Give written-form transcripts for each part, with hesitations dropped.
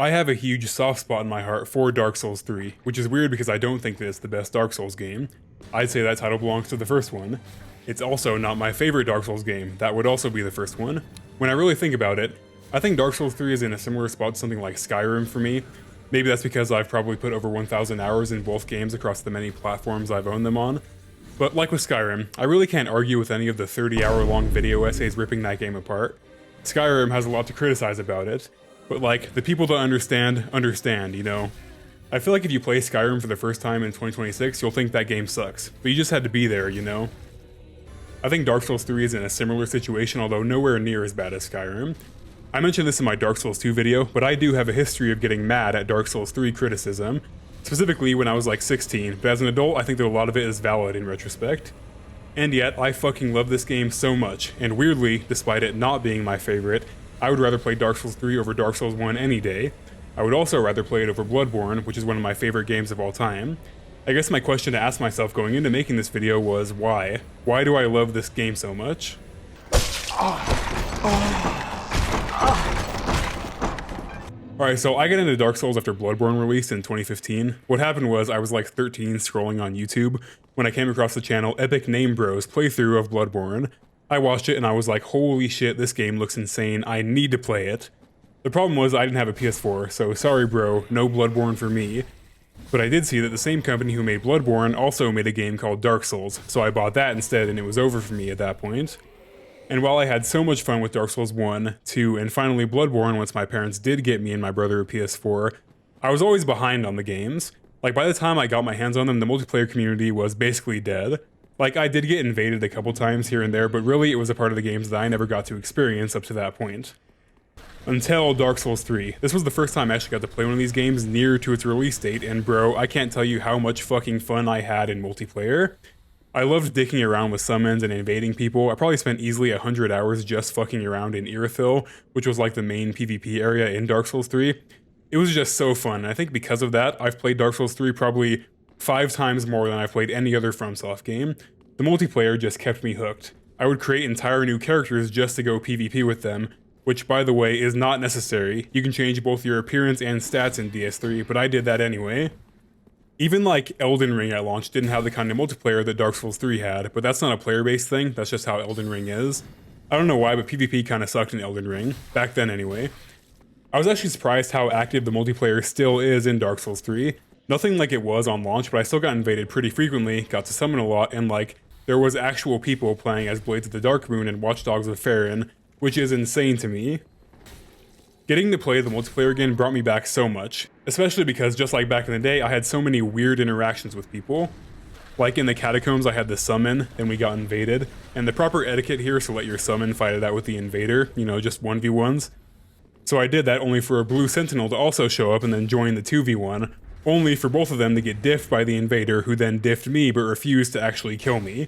I have a huge soft spot in my heart for Dark Souls 3, which is weird because I don't think that it's the best Dark Souls game. I'd say that title belongs to the first one. It's also not my favorite Dark Souls game, that would also be the first one. When I really think about it, I think Dark Souls 3 is in a similar spot to something like Skyrim for me. Maybe that's because I've probably put over 1,000 hours in both games across the many platforms I've owned them on. But like with Skyrim, I really can't argue with any of the 30-hour-long video essays ripping that game apart. Skyrim has a lot to criticize about it, but like, the people that understand, you know? I feel like if you play Skyrim for the first time in 2026, you'll think that game sucks, but you just had to be there, you know? I think Dark Souls 3 is in a similar situation, although nowhere near as bad as Skyrim. I mentioned this in my Dark Souls 2 video, but I do have a history of getting mad at Dark Souls 3 criticism, specifically when I was like 16, but as an adult, I think that a lot of it is valid in retrospect. And yet, I fucking love this game so much, and weirdly, despite it not being my favorite, I would rather play Dark Souls 3 over Dark Souls 1 any day. I would also rather play it over Bloodborne, which is one of my favorite games of all time. I guess my question to ask myself going into making this video was why? Why do I love this game so much? Alright, so I got into Dark Souls after Bloodborne released in 2015. What happened was I was like 13 scrolling on YouTube when I came across the channel Epic Name Bros playthrough of Bloodborne. I watched it and I was like, holy shit, this game looks insane, I need to play it. The problem was I didn't have a PS4, so sorry bro, no Bloodborne for me. But I did see that the same company who made Bloodborne also made a game called Dark Souls, so I bought that instead and it was over for me at that point. And while I had so much fun with Dark Souls 1, 2, and finally Bloodborne once my parents did get me and my brother a PS4, I was always behind on the games. Like by the time I got my hands on them, the multiplayer community was basically dead. Like, I did get invaded a couple times here and there, but really it was a part of the games that I never got to experience up to that point. Until Dark Souls 3. This was the first time I actually got to play one of these games near to its release date, and bro, I can't tell you how much fucking fun I had in multiplayer. I loved dicking around with summons and invading people. I probably spent easily 100 hours just fucking around in Irithyll, which was like the main PvP area in Dark Souls 3. It was just so fun, and I think because of that, I've played Dark Souls 3 probably 5 times more than I've played any other FromSoft game. The multiplayer just kept me hooked. I would create entire new characters just to go PvP with them, which by the way is not necessary. You can change both your appearance and stats in DS3, but I did that anyway. Even like Elden Ring at launch didn't have the kind of multiplayer that Dark Souls 3 had, but that's not a player-based thing, that's just how Elden Ring is. I don't know why, but PvP kinda sucked in Elden Ring, back then anyway. I was actually surprised how active the multiplayer still is in Dark Souls 3. Nothing like it was on launch, but I still got invaded pretty frequently, got to summon a lot, and like, there was actual people playing as Blades of the Darkmoon and Watchdogs of Farron, which is insane to me. Getting to play the multiplayer again brought me back so much, especially because just like back in the day, I had so many weird interactions with people. Like in the catacombs I had the summon, then we got invaded, and the proper etiquette here is to let your summon fight it out with the invader, you know, just 1v1s. So I did that only for a blue sentinel to also show up and then join the 2v1, only for both of them to get diffed by the invader who then diffed me but refused to actually kill me.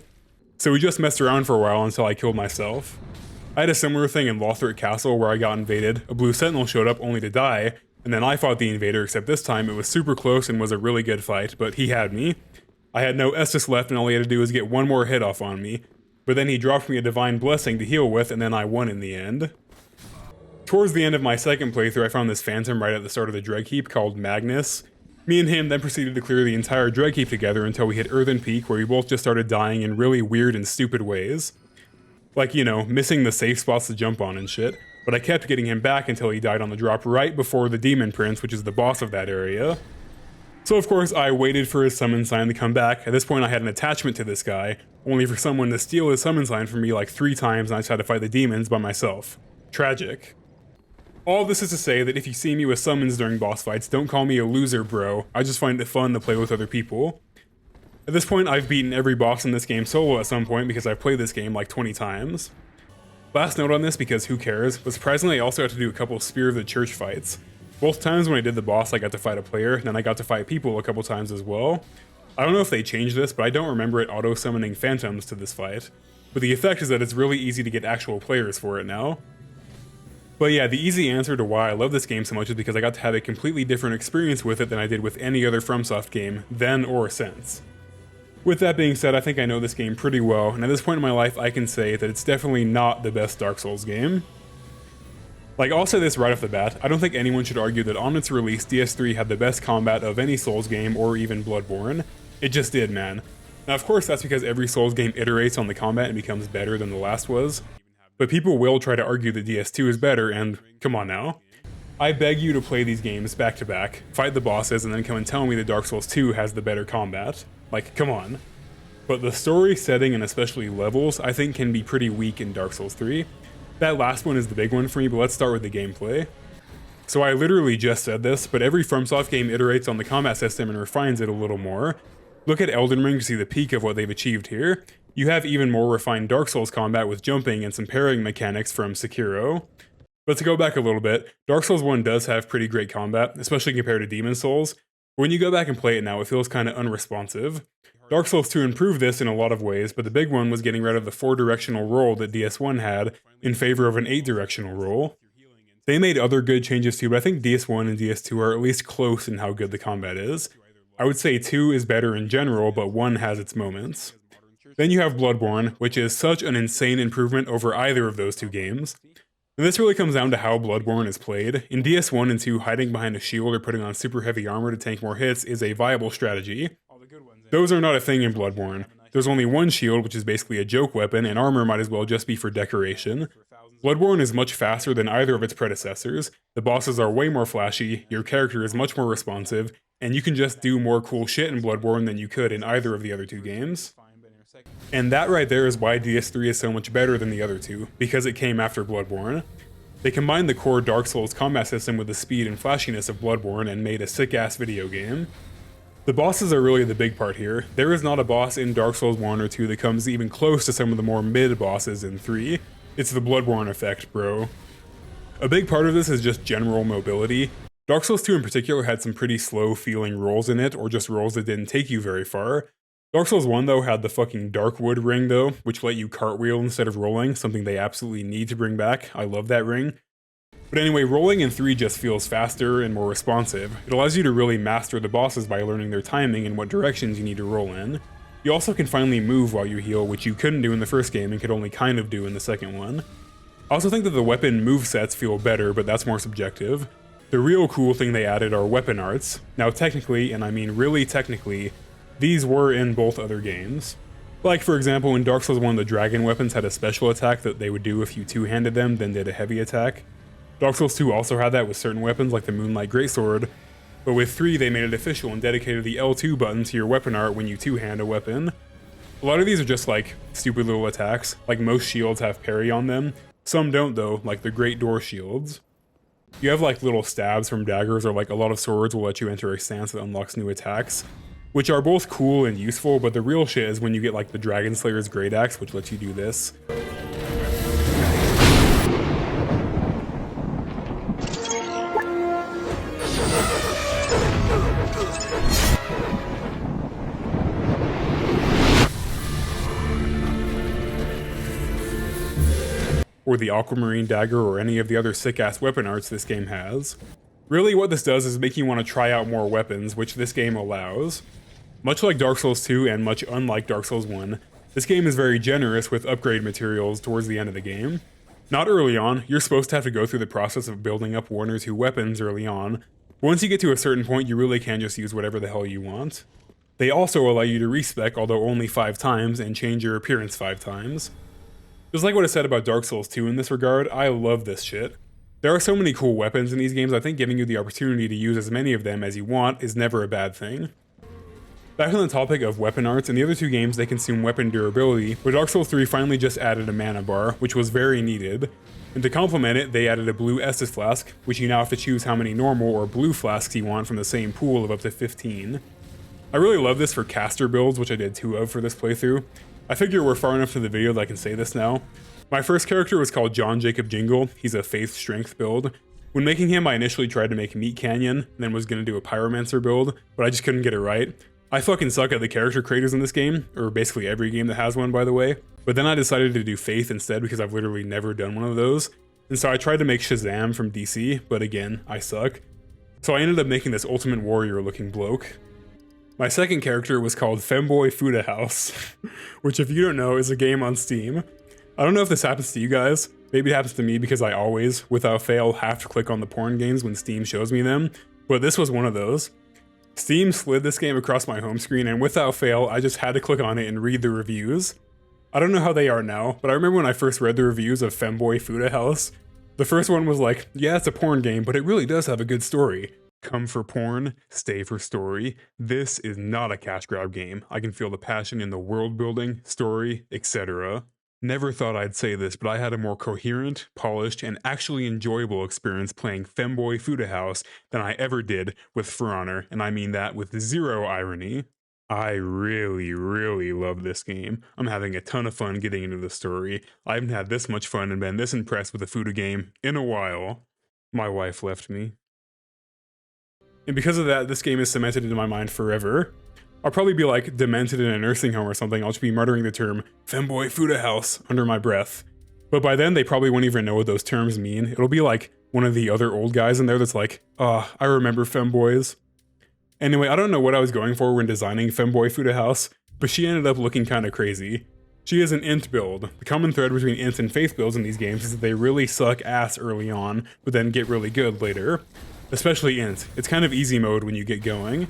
So we just messed around for a while until I killed myself. I had a similar thing in Lothric Castle where I got invaded, a blue sentinel showed up only to die, and then I fought the invader, except this time it was super close and was a really good fight, but he had me. I had no Estus left and all he had to do was get one more hit off on me, but then he dropped me a divine blessing to heal with and then I won in the end. Towards the end of my second playthrough I found this phantom right at the start of the Dreadkeep called Magnus. Me and him then proceeded to clear the entire Dreadkeep together until we hit Earthen Peak where we both just started dying in really weird and stupid ways. Like, you know, missing the safe spots to jump on and shit, but I kept getting him back until he died on the drop right before the Demon Prince, which is the boss of that area. So of course I waited for his summon sign to come back. At this point I had an attachment to this guy, only for someone to steal his summon sign from me like 3 times and I just had to fight the demons by myself. Tragic. All this is to say that if you see me with summons during boss fights, don't call me a loser, bro. I just find it fun to play with other people. At this point, I've beaten every boss in this game solo at some point because I've played this game like 20 times. Last note on this, because who cares, but surprisingly I also got to do a couple of Spear of the Church fights. Both times when I did the boss I got to fight a player, and then I got to fight people a couple times as well. I don't know if they changed this, but I don't remember it auto-summoning phantoms to this fight. But the effect is that it's really easy to get actual players for it now. But yeah, the easy answer to why I love this game so much is because I got to have a completely different experience with it than I did with any other FromSoft game, then or since. With that being said, I think I know this game pretty well, and at this point in my life I can say that it's definitely not the best Dark Souls game. Like, I'll say this right off the bat, I don't think anyone should argue that on its release, DS3 had the best combat of any Souls game or even Bloodborne. It just did, man. Now, of course, that's because every Souls game iterates on the combat and becomes better than the last was, but people will try to argue that DS2 is better, and come on now. I beg you to play these games back to back, fight the bosses, and then come and tell me that Dark Souls 2 has the better combat. Like, come on. But the story, setting, and especially levels, I think can be pretty weak in Dark Souls 3. That last one is the big one for me, but let's start with the gameplay. So I literally just said this, but every FromSoft game iterates on the combat system and refines it a little more. Look at Elden Ring to see the peak of what they've achieved here. You have even more refined Dark Souls combat with jumping and some parrying mechanics from Sekiro. But to go back a little bit, Dark Souls 1 does have pretty great combat, especially compared to Demon Souls. But when you go back and play it now, it feels kind of unresponsive. Dark Souls 2 improved this in a lot of ways, but the big one was getting rid of the 4-directional roll that DS1 had in favor of an 8-directional roll. They made other good changes too, but I think DS1 and DS2 are at least close in how good the combat is. I would say 2 is better in general, but 1 has its moments. Then you have Bloodborne, which is such an insane improvement over either of those two games. And this really comes down to how Bloodborne is played. In DS1 and 2, hiding behind a shield or putting on super heavy armor to tank more hits is a viable strategy. Those are not a thing in Bloodborne. There's only one shield, which is basically a joke weapon, and armor might as well just be for decoration. Bloodborne is much faster than either of its predecessors, the bosses are way more flashy, your character is much more responsive, and you can just do more cool shit in Bloodborne than you could in either of the other two games. And that right there is why DS3 is so much better than the other two, because it came after Bloodborne. They combined the core Dark Souls combat system with the speed and flashiness of Bloodborne and made a sick-ass video game. The bosses are really the big part here. There is not a boss in Dark Souls 1 or 2 that comes even close to some of the more mid-bosses in 3. It's the Bloodborne effect, bro. A big part of this is just general mobility. Dark Souls 2 in particular had some pretty slow-feeling rolls in it, or just rolls that didn't take you very far. Dark Souls 1 though had the fucking Darkwood ring though, which let you cartwheel instead of rolling, something they absolutely need to bring back. I love that ring. But anyway, rolling in 3 just feels faster and more responsive. It allows you to really master the bosses by learning their timing and what directions you need to roll in. You also can finally move while you heal, which you couldn't do in the first game and could only kind of do in the second one. I also think that the weapon movesets feel better, but that's more subjective. The real cool thing they added are weapon arts. Now technically, and I mean really technically, these were in both other games. Like for example, in Dark Souls 1 the dragon weapons had a special attack that they would do if you two-handed them, then did a heavy attack. Dark Souls 2 also had that with certain weapons like the Moonlight Greatsword, but with 3 they made it official and dedicated the L2 button to your weapon art when you two-hand a weapon. A lot of these are just like stupid little attacks, like most shields have parry on them, some don't though, like the Great Door shields. You have like little stabs from daggers, or like a lot of swords will let you enter a stance that unlocks new attacks, which are both cool and useful, but the real shit is when you get like the Dragon Slayer's Great Axe, which lets you do this. Or the Aquamarine Dagger, or any of the other sick-ass weapon arts this game has. Really what this does is make you want to try out more weapons, which this game allows. Much like Dark Souls 2 and much unlike Dark Souls 1, this game is very generous with upgrade materials towards the end of the game. Not early on, you're supposed to have to go through the process of building up 1 or 2 weapons early on. Once you get to a certain point, you really can just use whatever the hell you want. They also allow you to respec, although only 5 times, and change your appearance 5 times. Just like what I said about Dark Souls 2 in this regard, I love this shit. There are so many cool weapons in these games, I think giving you the opportunity to use as many of them as you want is never a bad thing. Back on the topic of weapon arts, in the other 2 games they consume weapon durability, but Dark Souls 3 finally just added a mana bar, which was very needed. And to complement it, they added a blue Estus flask, which you now have to choose how many normal or blue flasks you want from the same pool of up to 15. I really love this for caster builds, which I did 2 of for this playthrough. I figure we're far enough to the video that I can say this now. My first character was called John Jacob Jingle. He's a Faith Strength build. When making him, I initially tried to make Meat Canyon, then was gonna do a Pyromancer build, but I just couldn't get it right. I fucking suck at the character creators in this game, or basically every game that has one by the way, but then I decided to do Faith instead because I've literally never done one of those, and so I tried to make Shazam from DC, but again, I suck. So I ended up making this Ultimate Warrior looking bloke. My second character was called Femboy Fuda House, which if you don't know is a game on Steam. I don't know if this happens to you guys, Maybe it happens to me because I always, without fail, have to click on the porn games when Steam shows me them, but this was one of those. Steam slid this game across my home screen, and without fail, I just had to click on it and read the reviews. I don't know how they are now, but I remember when I first read the reviews of Femboy Fuda House, the first one was like, yeah, it's a porn game, but it really does have a good story. Come for porn, stay for story. This is not a cash grab game. I can feel the passion in the world building, story, etc. Never thought I'd say this, but I had a more coherent, polished, and actually enjoyable experience playing Femboy Fuda House than I ever did with For Honor, and I mean that with zero irony. I really love this game. I'm having a ton of fun getting into the story. I haven't had this much fun and been this impressed with a Fuda game in a while. My wife left me. And because of that, this game is cemented into my mind forever. I'll probably be like demented in a nursing home or something. I'll just be muttering the term Femboy Fuda House under my breath. But by then they probably won't even know what those terms mean. It'll be like one of the other old guys in there that's like, I remember femboys. Anyway, I don't know what I was going for when designing Femboy Fuda House, but she ended up looking kinda crazy. She is an int build. The common thread between int and faith builds in these games is that they really suck ass early on, but then get really good later. Especially int. It's kind of easy mode when you get going.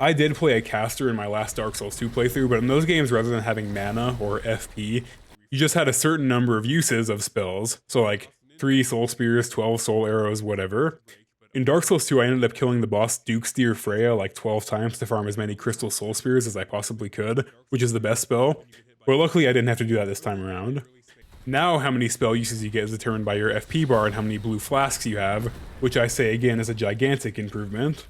I did play a caster in my last Dark Souls 2 playthrough, but in those games, rather than having mana or FP, you just had a certain number of uses of spells. So like 3 soul spears, 12 soul arrows, whatever. In Dark Souls 2, I ended up killing the boss Duke Steer Freya like 12 times to farm as many crystal soul spears as I possibly could, which is the best spell. But luckily I didn't have to do that this time around. Now how many spell uses you get is determined by your FP bar and how many blue flasks you have, which I say again is a gigantic improvement.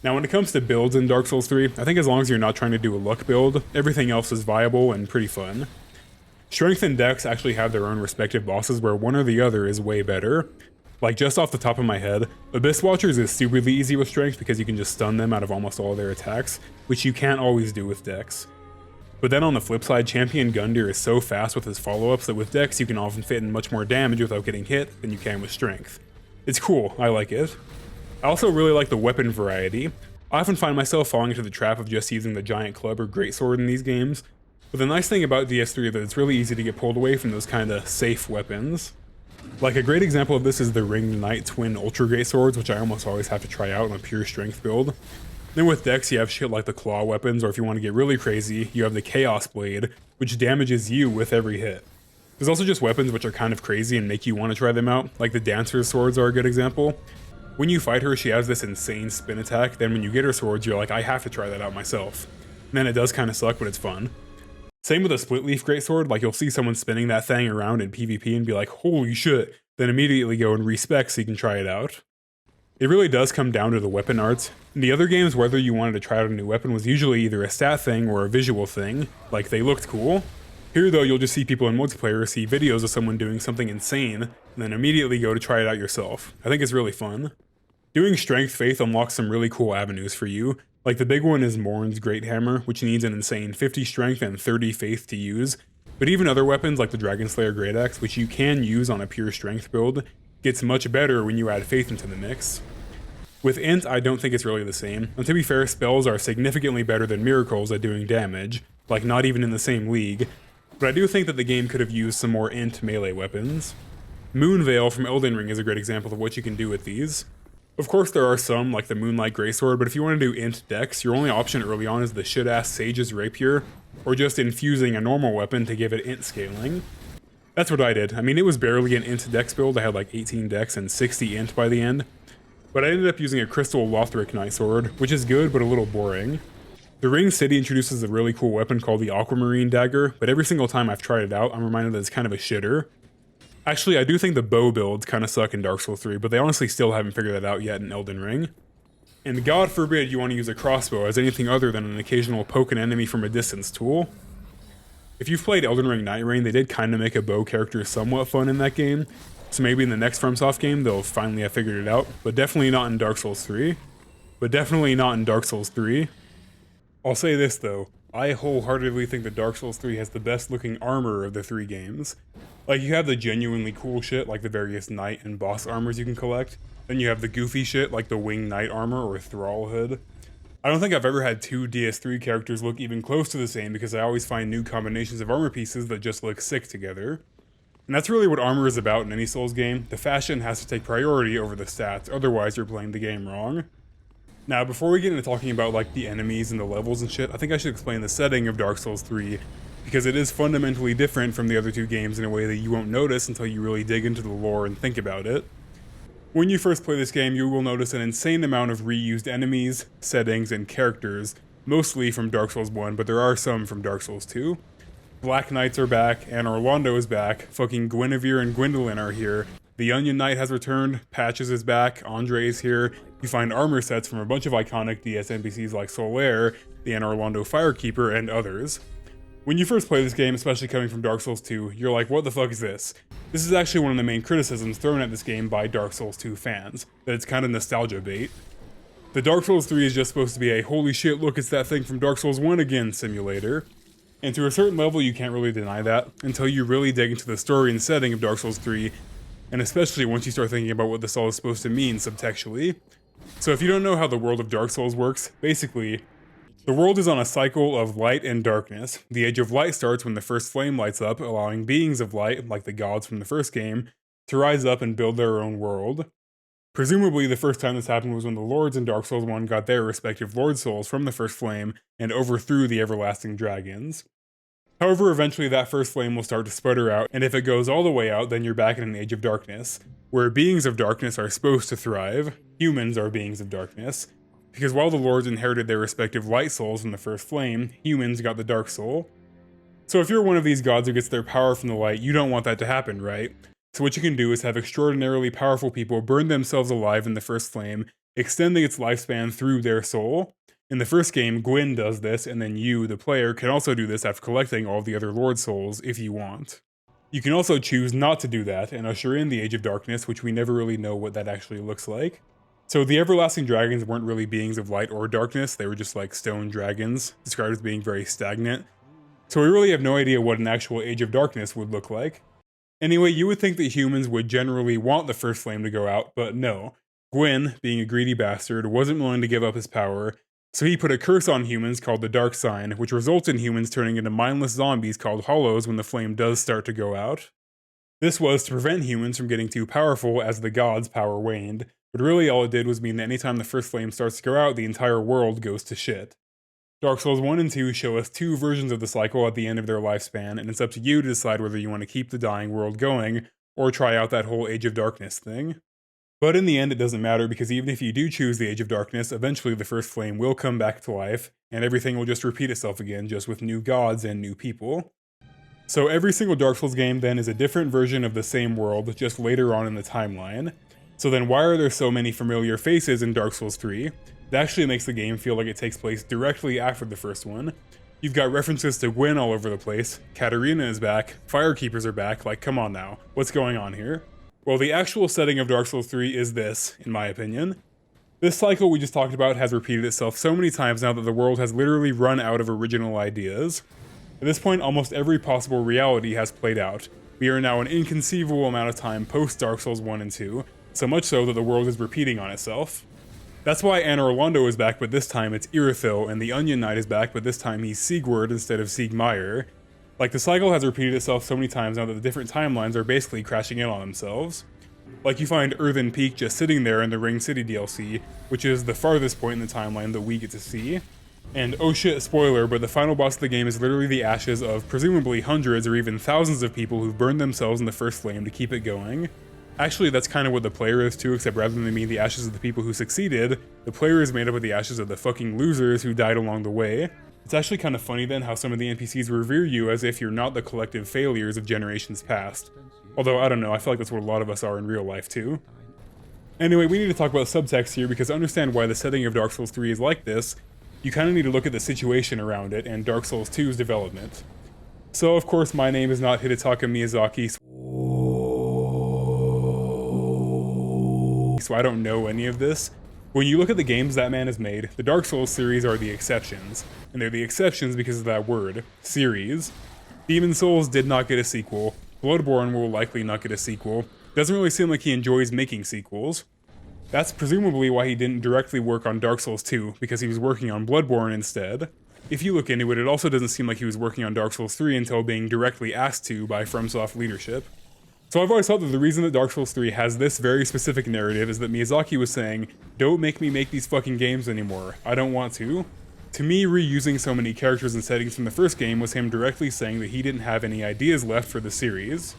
Now when it comes to builds in Dark Souls 3, I think as long as you're not trying to do a luck build, everything else is viable and pretty fun. Strength and Dex actually have their own respective bosses where one or the other is way better. Like just off the top of my head, Abyss Watchers is stupidly easy with Strength because you can just stun them out of almost all their attacks, which you can't always do with Dex. But then on the flip side, Champion Gundyr is so fast with his follow-ups that with Dex you can often fit in much more damage without getting hit than you can with Strength. It's cool, I like it. I also really like the weapon variety. I often find myself falling into the trap of just using the giant club or greatsword in these games, but the nice thing about DS3 is that it's really easy to get pulled away from those kinda safe weapons. Like a great example of this is the Ringed Knight Twin Ultra Greatswords, which I almost always have to try out on a pure strength build. Then with Dex you have shit like the claw weapons, or if you want to get really crazy, you have the Chaos Blade, which damages you with every hit. There's also just weapons which are kind of crazy and make you want to try them out, like the Dancer's Swords are a good example. When you fight her, she has this insane spin attack, then when you get her swords, you're like, I have to try that out myself. And then it does kind of suck, but it's fun. Same with a Split Leaf Greatsword, like you'll see someone spinning that thing around in PvP and be like, holy shit, then immediately go and respec so you can try it out. It really does come down to the weapon arts. In the other games, whether you wanted to try out a new weapon was usually either a stat thing or a visual thing, like they looked cool. Here though, you'll just see people in multiplayer see videos of someone doing something insane, and then immediately go to try it out yourself. I think it's really fun. Doing Strength Faith unlocks some really cool avenues for you. Like the big one is Morn's Great Hammer, which needs an insane 50 Strength and 30 Faith to use. But even other weapons like the Dragonslayer Great Axe, which you can use on a pure Strength build, gets much better when you add Faith into the mix. With Int, I don't think it's really the same, and to be fair, spells are significantly better than miracles at doing damage, like not even in the same league, but I do think that the game could have used some more Int melee weapons. Moonveil from Elden Ring is a great example of what you can do with these. Of course there are some, like the Moonlight Greatsword, but if you want to do Int Dex, your only option early on is the shit-ass Sage's Rapier, or just infusing a normal weapon to give it Int scaling. That's what I did. I mean, it was barely an Int Dex build, I had like 18 Dex and 60 Int by the end, but I ended up using a Crystal Lothric Night Sword, which is good but a little boring. The Ring City introduces a really cool weapon called the Aquamarine Dagger, but every single time I've tried it out, I'm reminded that it's kind of a shitter. Actually, I do think the bow builds kind of suck in Dark Souls 3, but they honestly still haven't figured that out yet in Elden Ring. And God forbid you want to use a crossbow as anything other than an occasional poke an enemy from a distance tool. If you've played Elden Ring Night Rain, they did kind of make a bow character somewhat fun in that game, so maybe in the next FromSoft game they'll finally have figured it out, but definitely not in Dark Souls 3. I'll say this though, I wholeheartedly think that Dark Souls 3 has the best looking armor of the 3 games. Like, you have the genuinely cool shit, like the various knight and boss armors you can collect. Then you have the goofy shit, like the winged knight armor or thrall hood. I don't think I've ever had 2 DS3 characters look even close to the same because I always find new combinations of armor pieces that just look sick together. And that's really what armor is about in any Souls game. The fashion has to take priority over the stats, otherwise you're playing the game wrong. Now, before we get into talking about like the enemies and the levels and shit, I think I should explain the setting of Dark Souls 3, because it is fundamentally different from the other two games in a way that you won't notice until you really dig into the lore and think about it. When you first play this game, you will notice an insane amount of reused enemies, settings, and characters, mostly from Dark Souls 1, but there are some from Dark Souls 2. Black Knights are back, and Orlando is back, fucking Guinevere and Gwendolyn are here, the Onion Knight has returned, Patches is back, Andre is here, you find armor sets from a bunch of iconic DS NPCs like Solaire, the Anne Orlando Firekeeper, and others. When you first play this game, especially coming from Dark Souls 2, you're like, what the fuck is this? This is actually one of the main criticisms thrown at this game by Dark Souls 2 fans, that it's kind of nostalgia bait. The Dark Souls 3 is just supposed to be a holy shit, look, it's that thing from Dark Souls 1 again simulator. And to a certain level, you can't really deny that, until you really dig into the story and setting of Dark Souls 3, and especially once you start thinking about what this all is supposed to mean subtextually. So if you don't know how the world of Dark Souls works, basically, the world is on a cycle of light and darkness. The Age of Light starts when the first flame lights up, allowing beings of light, like the gods from the first game, to rise up and build their own world. Presumably, the first time this happened was when the lords in Dark Souls 1 got their respective lord souls from the first flame and overthrew the everlasting dragons. However, eventually that first flame will start to sputter out, and if it goes all the way out, then you're back in an Age of Darkness, where beings of darkness are supposed to thrive. Humans are beings of darkness. Because while the lords inherited their respective light souls from the first flame, humans got the dark soul. So if you're one of these gods who gets their power from the light, you don't want that to happen, right? So what you can do is have extraordinarily powerful people burn themselves alive in the first flame, extending its lifespan through their soul. In the first game, Gwyn does this, and then you, the player, can also do this after collecting all the other Lord Souls if you want. You can also choose not to do that and usher in the Age of Darkness, which we never really know what that actually looks like. So the everlasting dragons weren't really beings of light or darkness, they were just like stone dragons, described as being very stagnant. So we really have no idea what an actual Age of Darkness would look like. Anyway, you would think that humans would generally want the first flame to go out, but no. Gwyn, being a greedy bastard, wasn't willing to give up his power, so he put a curse on humans called the Dark Sign, which results in humans turning into mindless zombies called hollows when the flame does start to go out. This was to prevent humans from getting too powerful as the gods' power waned, but really all it did was mean that anytime the first flame starts to go out, the entire world goes to shit. Dark Souls 1 and 2 show us two versions of the cycle at the end of their lifespan, and it's up to you to decide whether you want to keep the dying world going, or try out that whole Age of Darkness thing. But in the end, it doesn't matter, because even if you do choose the Age of Darkness, eventually the first flame will come back to life, and everything will just repeat itself again, just with new gods and new people. So every single Dark Souls game then is a different version of the same world, just later on in the timeline. So then why are there so many familiar faces in Dark Souls 3? That actually makes the game feel like it takes place directly after the first one. You've got references to Gwyn all over the place, Katarina is back, Firekeepers are back, like come on now, what's going on here? Well, the actual setting of Dark Souls 3 is this, in my opinion. This cycle we just talked about has repeated itself so many times now that the world has literally run out of original ideas. At this point, almost every possible reality has played out. We are now an inconceivable amount of time post Dark Souls 1 and 2, so much so that the world is repeating on itself. That's why Anne Orlando is back, but this time it's Irithyll, and the Onion Knight is back, but this time he's Siegward instead of Siegmeyer. Like, the cycle has repeated itself so many times now that the different timelines are basically crashing in on themselves. Like, you find Earthen Peak just sitting there in the Ring City DLC, which is the farthest point in the timeline that we get to see. And oh shit, spoiler, but the final boss of the game is literally the ashes of presumably hundreds or even thousands of people who've burned themselves in the first flame to keep it going. Actually, that's kind of what the player is too, except rather than being the ashes of the people who succeeded, the player is made up of the ashes of the fucking losers who died along the way. It's actually kind of funny then how some of the NPCs revere you as if you're not the collective failures of generations past. Although, I don't know, I feel like that's what a lot of us are in real life too. Anyway, we need to talk about subtext here, because to understand why the setting of Dark Souls 3 is like this, you kind of need to look at the situation around it and Dark Souls 2's development. So, of course, my name is not Hidetaka Miyazaki, so I don't know any of this. When you look at the games that man has made, the Dark Souls series are the exceptions. And they're the exceptions because of that word, series. Demon's Souls did not get a sequel. Bloodborne will likely not get a sequel. Doesn't really seem like he enjoys making sequels. That's presumably why he didn't directly work on Dark Souls 2, because he was working on Bloodborne instead. If you look into it, it also doesn't seem like he was working on Dark Souls 3 until being directly asked to by FromSoft leadership. So I've always thought that the reason that Dark Souls 3 has this very specific narrative is that Miyazaki was saying, don't make me make these fucking games anymore, I don't want to. To me, reusing so many characters and settings from the first game was him directly saying that he didn't have any ideas left for the series.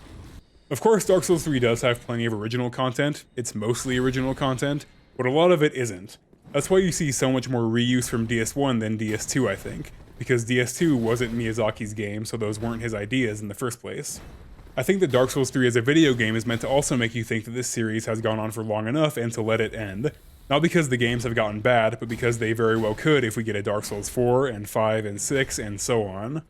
Of course, Dark Souls 3 does have plenty of original content, it's mostly original content, but a lot of it isn't. That's why you see so much more reuse from DS1 than DS2, I think, because DS2 wasn't Miyazaki's game, so those weren't his ideas in the first place. I think that Dark Souls 3 as a video game is meant to also make you think that this series has gone on for long enough and to let it end. Not because the games have gotten bad, but because they very well could if we get a Dark Souls 4 and 5 and 6 and so on.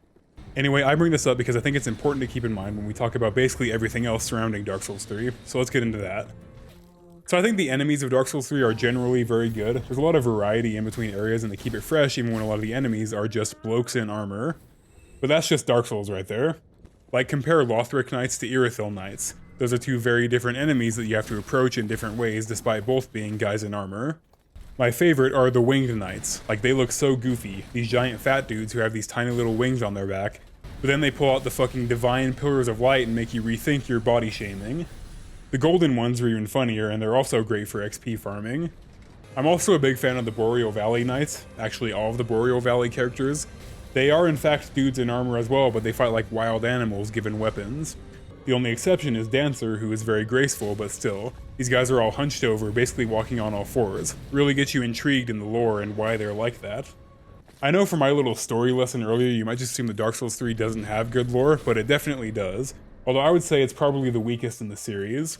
Anyway, I bring this up because I think it's important to keep in mind when we talk about basically everything else surrounding Dark Souls 3, so let's get into that. So I think the enemies of Dark Souls 3 are generally very good. There's a lot of variety in between areas and they keep it fresh even when a lot of the enemies are just blokes in armor. But that's just Dark Souls right there. Like, compare Lothric Knights to Irithyll Knights. Those are two very different enemies that you have to approach in different ways despite both being guys in armor. My favorite are the Winged Knights. Like, they look so goofy, these giant fat dudes who have these tiny little wings on their back, but then they pull out the fucking divine pillars of light and make you rethink your body shaming. The golden ones are even funnier, and they're also great for XP farming. I'm also a big fan of the Boreal Valley Knights, actually all of the Boreal Valley characters. They are in fact dudes in armor as well, but they fight like wild animals given weapons. The only exception is Dancer, who is very graceful, but still, these guys are all hunched over, basically walking on all fours. Really gets you intrigued in the lore and why they're like that. I know from my little story lesson earlier, you might just assume that Dark Souls 3 doesn't have good lore, but it definitely does. Although I would say it's probably the weakest in the series.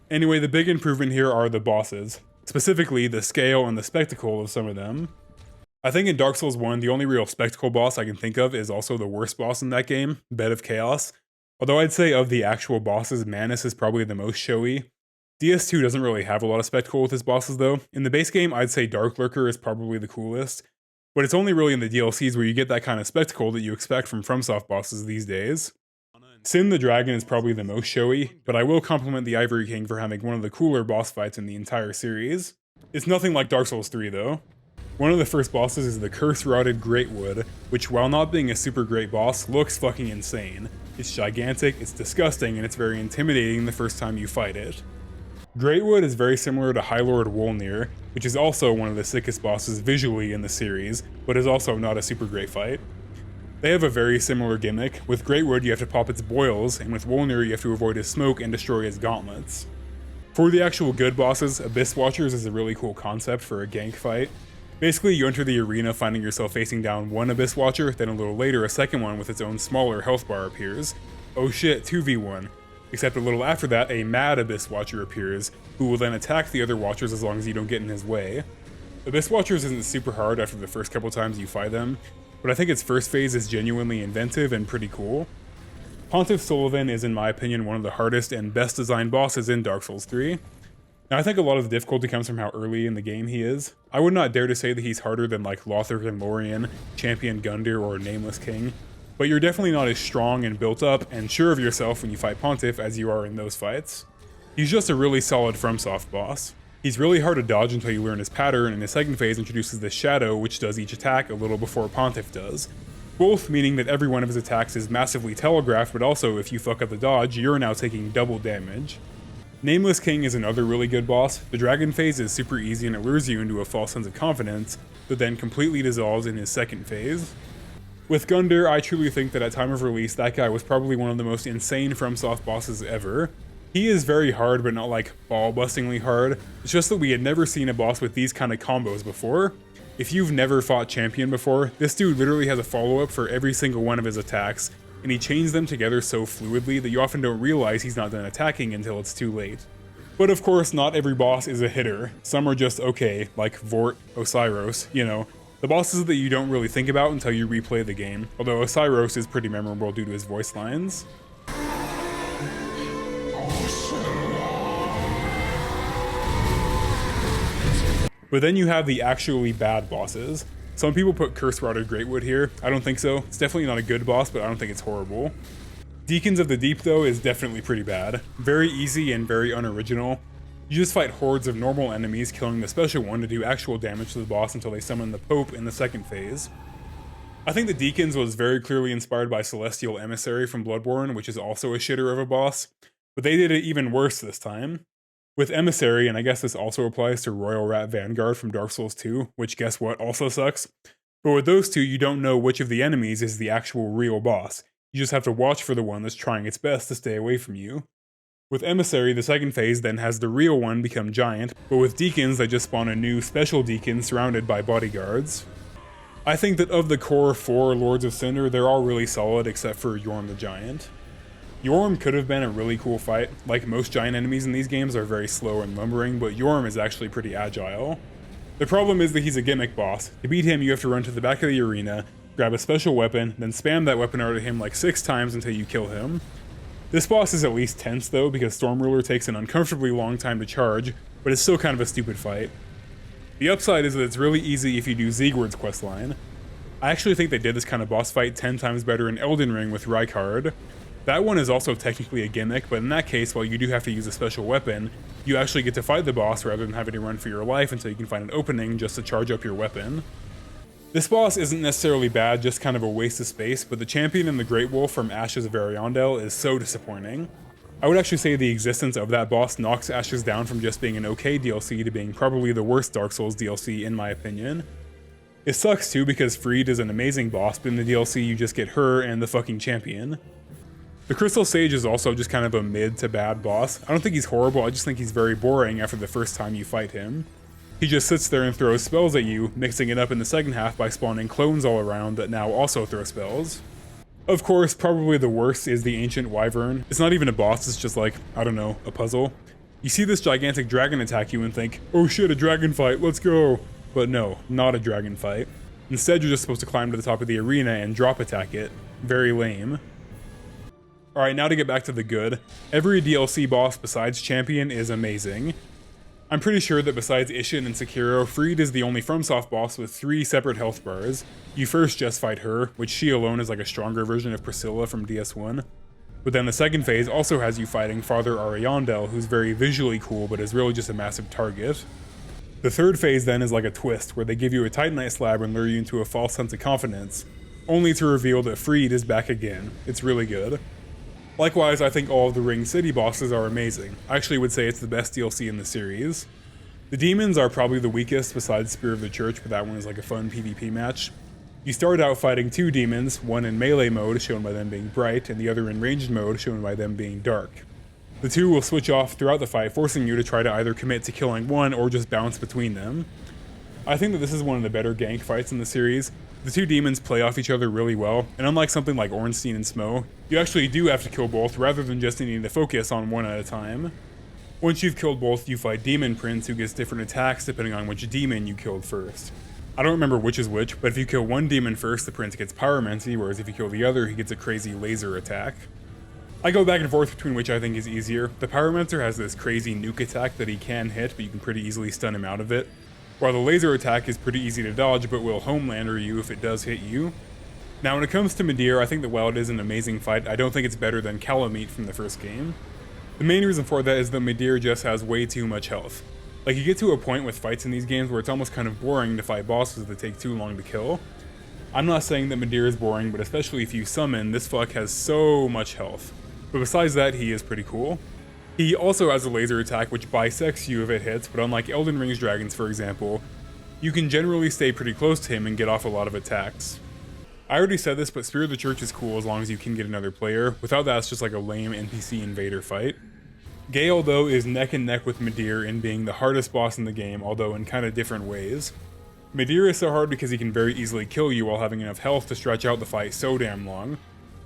Anyway, the big improvement here are the bosses. Specifically, the scale and the spectacle of some of them. I think in Dark Souls 1, the only real spectacle boss I can think of is also the worst boss in that game, Bed of Chaos. Although I'd say of the actual bosses, Manus is probably the most showy. DS2 doesn't really have a lot of spectacle with his bosses though. In the base game, I'd say Dark Lurker is probably the coolest. But it's only really in the DLCs where you get that kind of spectacle that you expect from FromSoft bosses these days. Sin the Dragon is probably the most showy, but I will compliment the Ivory King for having one of the cooler boss fights in the entire series. It's nothing like Dark Souls 3 though. One of the first bosses is the Curse-Rotted Greatwood, which while not being a super great boss, looks fucking insane. It's gigantic, it's disgusting, and it's very intimidating the first time you fight it. Greatwood is very similar to High Lord Wolnir, which is also one of the sickest bosses visually in the series, but is also not a super great fight. They have a very similar gimmick. With Greatwood you have to pop its boils, and with Wolnir you have to avoid his smoke and destroy his gauntlets. For the actual good bosses, Abyss Watchers is a really cool concept for a gank fight. Basically, you enter the arena finding yourself facing down one Abyss Watcher, then a little later a second one with its own smaller health bar appears. Oh shit, 2v1. Except a little after that, a mad Abyss Watcher appears, who will then attack the other Watchers as long as you don't get in his way. Abyss Watchers isn't super hard after the first couple times you fight them, but I think its first phase is genuinely inventive and pretty cool. Pontiff Sullivan is in my opinion one of the hardest and best designed bosses in Dark Souls 3. Now I think a lot of the difficulty comes from how early in the game he is. I would not dare to say that he's harder than like Lothric and Lorien, Champion Gundyr, or Nameless King, but you're definitely not as strong and built up and sure of yourself when you fight Pontiff as you are in those fights. He's just a really solid FromSoft boss. He's really hard to dodge until you learn his pattern, and his second phase introduces the Shadow, which does each attack a little before Pontiff does. Both meaning that every one of his attacks is massively telegraphed, but also if you fuck up the dodge, you're now taking double damage. Nameless King is another really good boss. The dragon phase is super easy and it lures you into a false sense of confidence, but then completely dissolves in his second phase. With Gundyr, I truly think that at time of release, that guy was probably one of the most insane FromSoft bosses ever. He is very hard, but not like ball-bustingly hard. It's just that we had never seen a boss with these kind of combos before. If you've never fought Champion before, this dude literally has a follow-up for every single one of his attacks, and he chains them together so fluidly that you often don't realize he's not done attacking until it's too late. But of course, not every boss is a hitter. Some are just okay, like Vort, Osiros, you know, the bosses that you don't really think about until you replay the game, although Osiros is pretty memorable due to his voice lines. But then you have the actually bad bosses. Some people put Curse-Rotted Greatwood here. I don't think so. It's definitely not a good boss, but I don't think it's horrible. Deacons of the Deep, though, is definitely pretty bad. Very easy and very unoriginal. You just fight hordes of normal enemies, killing the special one to do actual damage to the boss until they summon the Pope in the second phase. I think the Deacons was very clearly inspired by Celestial Emissary from Bloodborne, which is also a shitter of a boss. But they did it even worse this time. With Emissary, and I guess this also applies to Royal Rat Vanguard from Dark Souls 2, which guess what also sucks. But with those two, you don't know which of the enemies is the actual real boss. You just have to watch for the one that's trying its best to stay away from you. With Emissary, the second phase then has the real one become giant, but with Deacons, they just spawn a new special Deacon surrounded by bodyguards. I think that of the core 4 Lords of Cinder, they're all really solid except for Yorm the Giant. Yorm could have been a really cool fight. Like most giant enemies in these games are very slow and lumbering, but Yorm is actually pretty agile. The problem is that he's a gimmick boss. To beat him, you have to run to the back of the arena, grab a special weapon, then spam that weapon out at him like 6 times until you kill him. This boss is at least tense though, because Storm Ruler takes an uncomfortably long time to charge, but it's still kind of a stupid fight. The upside is that it's really easy if you do Siegward's questline. I actually think they did this kind of boss fight 10 times better in Elden Ring with Rykard. That one is also technically a gimmick, but in that case, while you do have to use a special weapon, you actually get to fight the boss rather than having to run for your life until you can find an opening just to charge up your weapon. This boss isn't necessarily bad, just kind of a waste of space, but the champion in the Great Wolf from Ashes of Ariandel is so disappointing. I would actually say the existence of that boss knocks Ashes down from just being an okay DLC to being probably the worst Dark Souls DLC in my opinion. It sucks too because Freed is an amazing boss, but in the DLC you just get her and the fucking champion. The Crystal Sage is also just kind of a mid to bad boss. I don't think he's horrible, I just think he's very boring after the first time you fight him. He just sits there and throws spells at you, mixing it up in the second half by spawning clones all around that now also throw spells. Of course, probably the worst is the Ancient Wyvern. It's not even a boss, it's just like, I don't know, a puzzle. You see this gigantic dragon attack you and think, oh shit, a dragon fight, let's go. But no, not a dragon fight. Instead, you're just supposed to climb to the top of the arena and drop attack it. Very lame. Alright, now to get back to the good. Every DLC boss besides Champion is amazing. I'm pretty sure that besides Ishin and Sekiro, Freed is the only FromSoft boss with 3 separate health bars. You first just fight her, which she alone is like a stronger version of Priscilla from DS1. But then the second phase also has you fighting Father Ariandel, who's very visually cool but is really just a massive target. The third phase then is like a twist, where they give you a Titanite slab and lure you into a false sense of confidence, only to reveal that Freed is back again. It's really good. Likewise, I think all of the Ring City bosses are amazing. I actually would say it's the best DLC in the series. The demons are probably the weakest besides Spear of the Church, but that one is like a fun PvP match. You start out fighting 2 demons, one in melee mode, shown by them being bright, and the other in ranged mode, shown by them being dark. The 2 will switch off throughout the fight, forcing you to try to either commit to killing one or just bounce between them. I think that this is one of the better gank fights in the series. The 2 demons play off each other really well, and unlike something like Ornstein and Smo, you actually do have to kill both rather than just needing to focus on one at a time. Once you've killed both, you fight Demon Prince, who gets different attacks depending on which demon you killed first. I don't remember which is which, but if you kill one demon first, the prince gets Pyromancy, whereas if you kill the other, he gets a crazy laser attack. I go back and forth between which I think is easier. The Pyromancer has this crazy nuke attack that he can hit, but you can pretty easily stun him out of it, while the laser attack is pretty easy to dodge but will homelander you if it does hit you. Now when it comes to Midir, I think that while it is an amazing fight, I don't think it's better than Calamite from the first game. The main reason for that is that Midir just has way too much health. Like, you get to a point with fights in these games where it's almost kind of boring to fight bosses that take too long to kill. I'm not saying that Midir is boring, but especially if you summon, this fuck has so much health. But besides that, he is pretty cool. He also has a laser attack which bisects you if it hits, but unlike Elden Ring's dragons for example, you can generally stay pretty close to him and get off a lot of attacks. I already said this, but Spear of the Church is cool as long as you can get another player. Without that, it's just like a lame NPC invader fight. Gale, though, is neck and neck with Midir in being the hardest boss in the game, although in kind of different ways. Midir is so hard because he can very easily kill you while having enough health to stretch out the fight so damn long.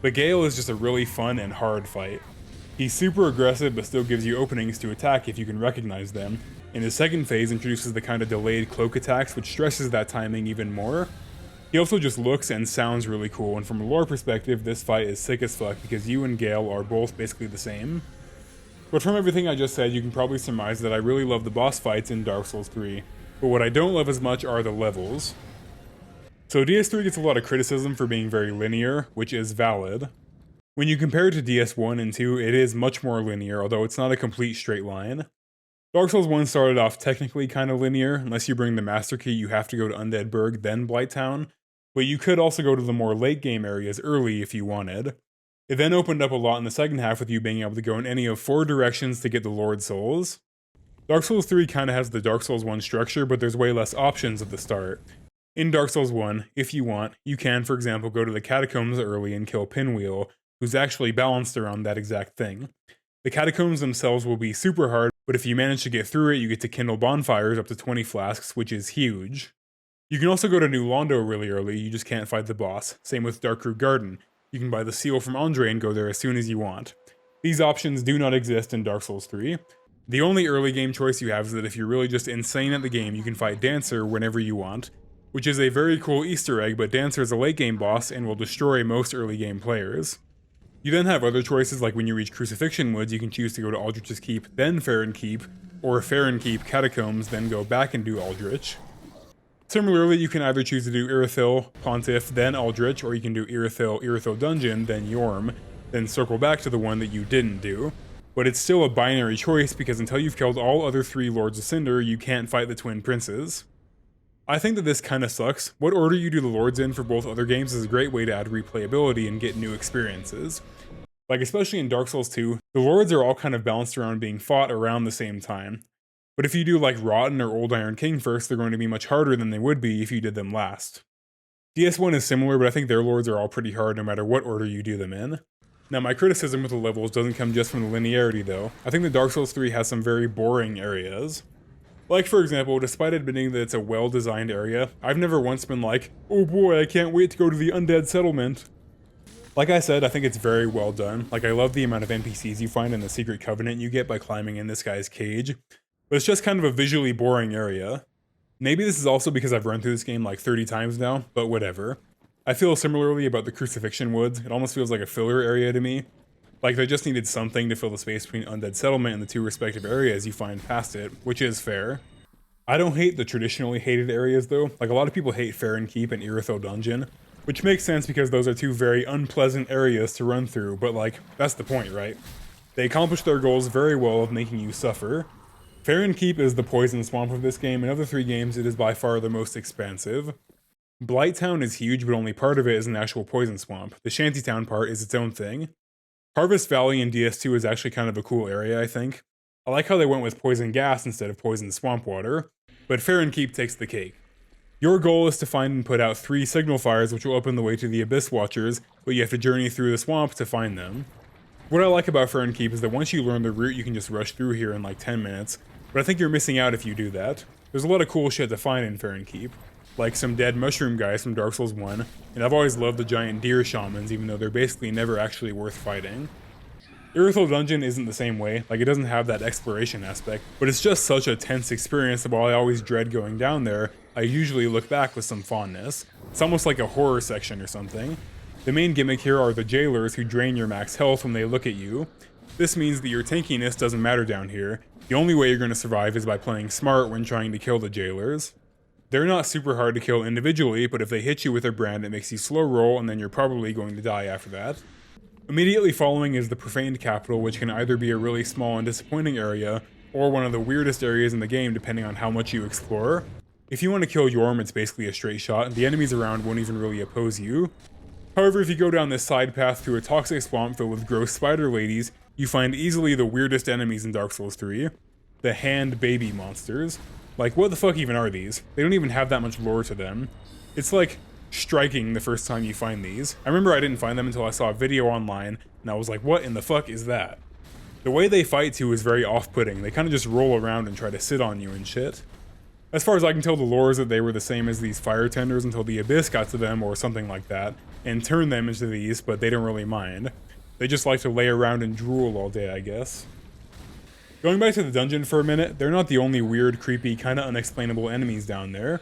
But Gale is just a really fun and hard fight. He's super aggressive but still gives you openings to attack if you can recognize them, and his second phase introduces the kind of delayed cloak attacks which stresses that timing even more. He also just looks and sounds really cool, and from a lore perspective, this fight is sick as fuck because you and Gale are both basically the same. But from everything I just said, you can probably surmise that I really love the boss fights in Dark Souls 3, but what I don't love as much are the levels. So DS3 gets a lot of criticism for being very linear, which is valid. When you compare it to DS1 and 2, it is much more linear, although it's not a complete straight line. Dark Souls 1 started off technically kind of linear. Unless you bring the Master Key, you have to go to Undead Burg, then Blighttown, but you could also go to the more late game areas early if you wanted. It then opened up a lot in the second half with you being able to go in any of 4 directions to get the Lord Souls. Dark Souls 3 kinda has the Dark Souls 1 structure, but there's way less options at the start. In Dark Souls 1, if you want, you can, for example, go to the Catacombs early and kill Pinwheel, who's actually balanced around that exact thing. The Catacombs themselves will be super hard, but if you manage to get through it, you get to kindle bonfires up to 20 flasks, which is huge. You can also go to New Londo really early, you just can't fight the boss. Same with Darkroot Garden. You can buy the seal from Andre and go there as soon as you want. These options do not exist in Dark Souls 3. The only early game choice you have is that if you're really just insane at the game, you can fight Dancer whenever you want, which is a very cool Easter egg, but Dancer is a late game boss and will destroy most early game players. You then have other choices, like when you reach Crucifixion Woods, you can choose to go to Aldrich's Keep, then Farron Keep, or Farron Keep Catacombs, then go back and do Aldrich. Similarly, you can either choose to do Irithyll, Pontiff, then Aldrich, or you can do Irithyll Dungeon, then Yorm, then circle back to the one that you didn't do. But it's still a binary choice because until you've killed all other 3 Lords of Cinder, you can't fight the Twin Princes. I think that this kinda sucks. What order you do the Lords in for both other games is a great way to add replayability and get new experiences. Like, especially in Dark Souls 2, the Lords are all kind of balanced around being fought around the same time. But if you do like Rotten or Old Iron King first, they're going to be much harder than they would be if you did them last. DS1 is similar, but I think their Lords are all pretty hard no matter what order you do them in. Now, my criticism with the levels doesn't come just from the linearity though. I think that Dark Souls 3 has some very boring areas. Like, for example, despite admitting that it's a well-designed area, I've never once been like, oh boy, I can't wait to go to the Undead Settlement. Like I said, I think it's very well done. Like, I love the amount of NPCs you find and the secret covenant you get by climbing in this guy's cage. But it's just kind of a visually boring area. Maybe this is also because I've run through this game like 30 times now, but whatever. I feel similarly about the Crucifixion Woods. It almost feels like a filler area to me. Like, they just needed something to fill the space between Undead Settlement and the 2 respective areas you find past it, which is fair. I don't hate the traditionally hated areas though. Like, a lot of people hate Farron Keep and Irithyll Dungeon, which makes sense because those are 2 very unpleasant areas to run through, but like, that's the point, right? They accomplish their goals very well of making you suffer. Farron Keep is the poison swamp of this game. In other 3 games, it is by far the most expansive. Blighttown is huge, but only part of it is an actual poison swamp. The Shantytown part is its own thing. Harvest Valley in DS2 is actually kind of a cool area, I think. I like how they went with poison gas instead of poison swamp water, but Farron Keep takes the cake. Your goal is to find and put out 3 signal fires which will open the way to the Abyss Watchers, but you have to journey through the swamp to find them. What I like about Farron Keep is that once you learn the route, you can just rush through here in like 10 minutes, but I think you're missing out if you do that. There's a lot of cool shit to find in Farron Keep, like some dead mushroom guys from Dark Souls 1, and I've always loved the giant deer shamans even though they're basically never actually worth fighting. Irithyll Dungeon isn't the same way, like it doesn't have that exploration aspect, but it's just such a tense experience that while I always dread going down there, I usually look back with some fondness. It's almost like a horror section or something. The main gimmick here are the jailers who drain your max health when they look at you. This means that your tankiness doesn't matter down here. The only way you're going to survive is by playing smart when trying to kill the jailers. They're not super hard to kill individually, but if they hit you with their brand, it makes you slow roll and then you're probably going to die after that. Immediately following is the Profaned Capital, which can either be a really small and disappointing area, or one of the weirdest areas in the game depending on how much you explore. If you want to kill Yorm, it's basically a straight shot, and the enemies around won't even really oppose you. However, if you go down this side path through a toxic swamp filled with gross spider ladies, you find easily the weirdest enemies in Dark Souls 3. The hand baby monsters. Like, what the fuck even are these? They don't even have that much lore to them. It's like striking the first time you find these. I remember I didn't find them until I saw a video online, and I was like, what in the fuck is that? The way they fight too is very off-putting. They kind of just roll around and try to sit on you and shit. As far as I can tell, the lore is that they were the same as these fire tenders until the Abyss got to them or something like that, and turned them into these, but they don't really mind. They just like to lay around and drool all day, I guess. Going back to the dungeon for a minute, they're not the only weird, creepy, kinda unexplainable enemies down there.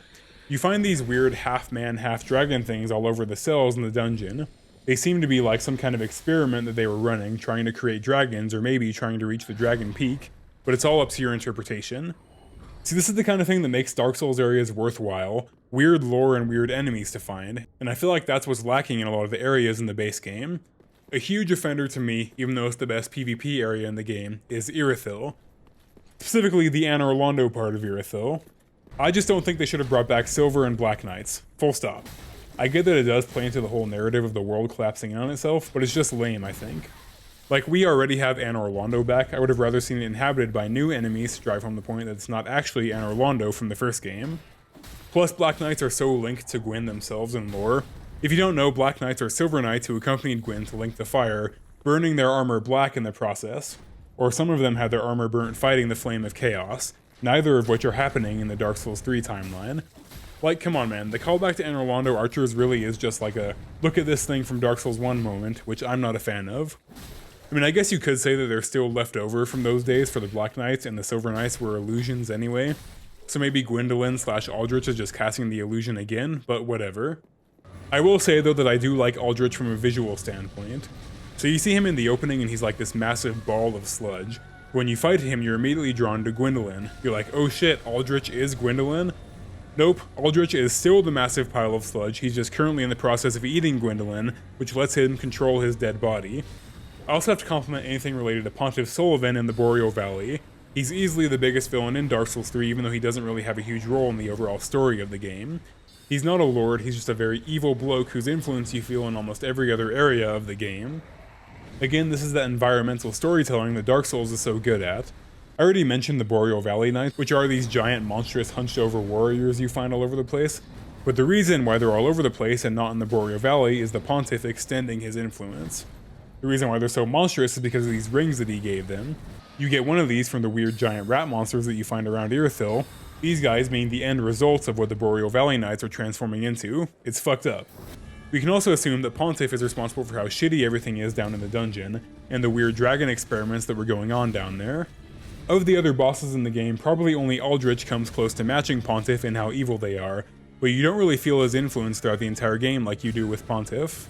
You find these weird half-man, half-dragon things all over the cells in the dungeon. They seem to be like some kind of experiment that they were running, trying to create dragons, or maybe trying to reach the Dragon Peak, but it's all up to your interpretation. See, this is the kind of thing that makes Dark Souls areas worthwhile, weird lore and weird enemies to find, and I feel like that's what's lacking in a lot of the areas in the base game. A huge offender to me, even though it's the best PvP area in the game, is Irithyll. Specifically the Anor Londo part of Irithyll. I just don't think they should have brought back Silver and Black Knights. Full stop. I get that it does play into the whole narrative of the world collapsing in on itself, but it's just lame, I think. Like, we already have Anor Londo back. I would have rather seen it inhabited by new enemies to drive home the point that it's not actually Anor Londo from the first game. Plus, Black Knights are so linked to Gwyn themselves in lore. If you don't know, Black Knights are Silver Knights who accompanied Gwyn to Link the Fire, burning their armor black in the process. Or some of them had their armor burnt fighting the Flame of Chaos, neither of which are happening in the Dark Souls 3 timeline. Like, come on man, the callback to Anor Londo Archers really is just like a look at this thing from Dark Souls 1 moment, which I'm not a fan of. I mean, I guess you could say that they're still left over from those days for the Black Knights, and the Silver Knights were illusions anyway. So maybe Gwendolyn/Aldrich is just casting the illusion again, but whatever. I will say though that I do like Aldrich from a visual standpoint. So you see him in the opening and he's like this massive ball of sludge. When you fight him, you're immediately drawn to Gwendolyn. You're like, oh shit, Aldrich is Gwendolyn? Nope, Aldrich is still the massive pile of sludge, he's just currently in the process of eating Gwendolyn, which lets him control his dead body. I also have to compliment anything related to Pontiff Sullivan in the Boreal Valley. He's easily the biggest villain in Dark Souls 3, even though he doesn't really have a huge role in the overall story of the game. He's not a lord, he's just a very evil bloke whose influence you feel in almost every other area of the game. Again, this is that environmental storytelling that Dark Souls is so good at. I already mentioned the Boreal Valley Knights, which are these giant monstrous hunched over warriors you find all over the place, but the reason why they're all over the place and not in the Boreal Valley is the Pontiff extending his influence. The reason why they're so monstrous is because of these rings that he gave them. You get one of these from the weird giant rat monsters that you find around Irithyll. These guys being the end results of what the Boreal Valley Knights are transforming into. It's fucked up. We can also assume that Pontiff is responsible for how shitty everything is down in the dungeon, and the weird dragon experiments that were going on down there. Of the other bosses in the game, probably only Aldrich comes close to matching Pontiff in how evil they are, but you don't really feel his influence throughout the entire game like you do with Pontiff.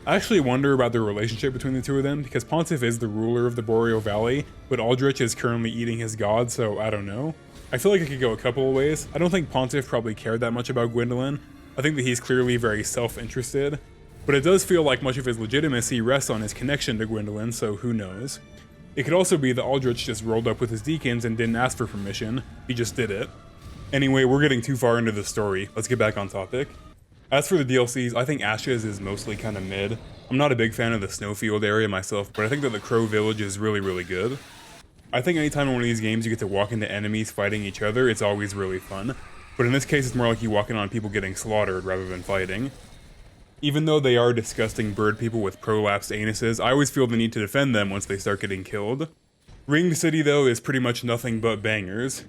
I actually wonder about the relationship between the two of them, because Pontiff is the ruler of the Boreal Valley, but Aldrich is currently eating his god, so I don't know. I feel like it could go a couple of ways. I don't think Pontiff probably cared that much about Gwendolyn. I think that he's clearly very self-interested, but it does feel like much of his legitimacy rests on his connection to Gwendolyn, so who knows. It could also be that Aldrich just rolled up with his deacons and didn't ask for permission, he just did it. Anyway, we're getting too far into the story, let's get back on topic. As for the DLCs, I think Ashes is mostly kind of mid. I'm not a big fan of the Snowfield area myself, but I think that the Crow Village is really, really good. I think anytime in one of these games you get to walk into enemies fighting each other, it's always really fun. But in this case, it's more like you walking on people getting slaughtered rather than fighting. Even though they are disgusting bird people with prolapsed anuses, I always feel the need to defend them once they start getting killed. Ringed City, though, is pretty much nothing but bangers.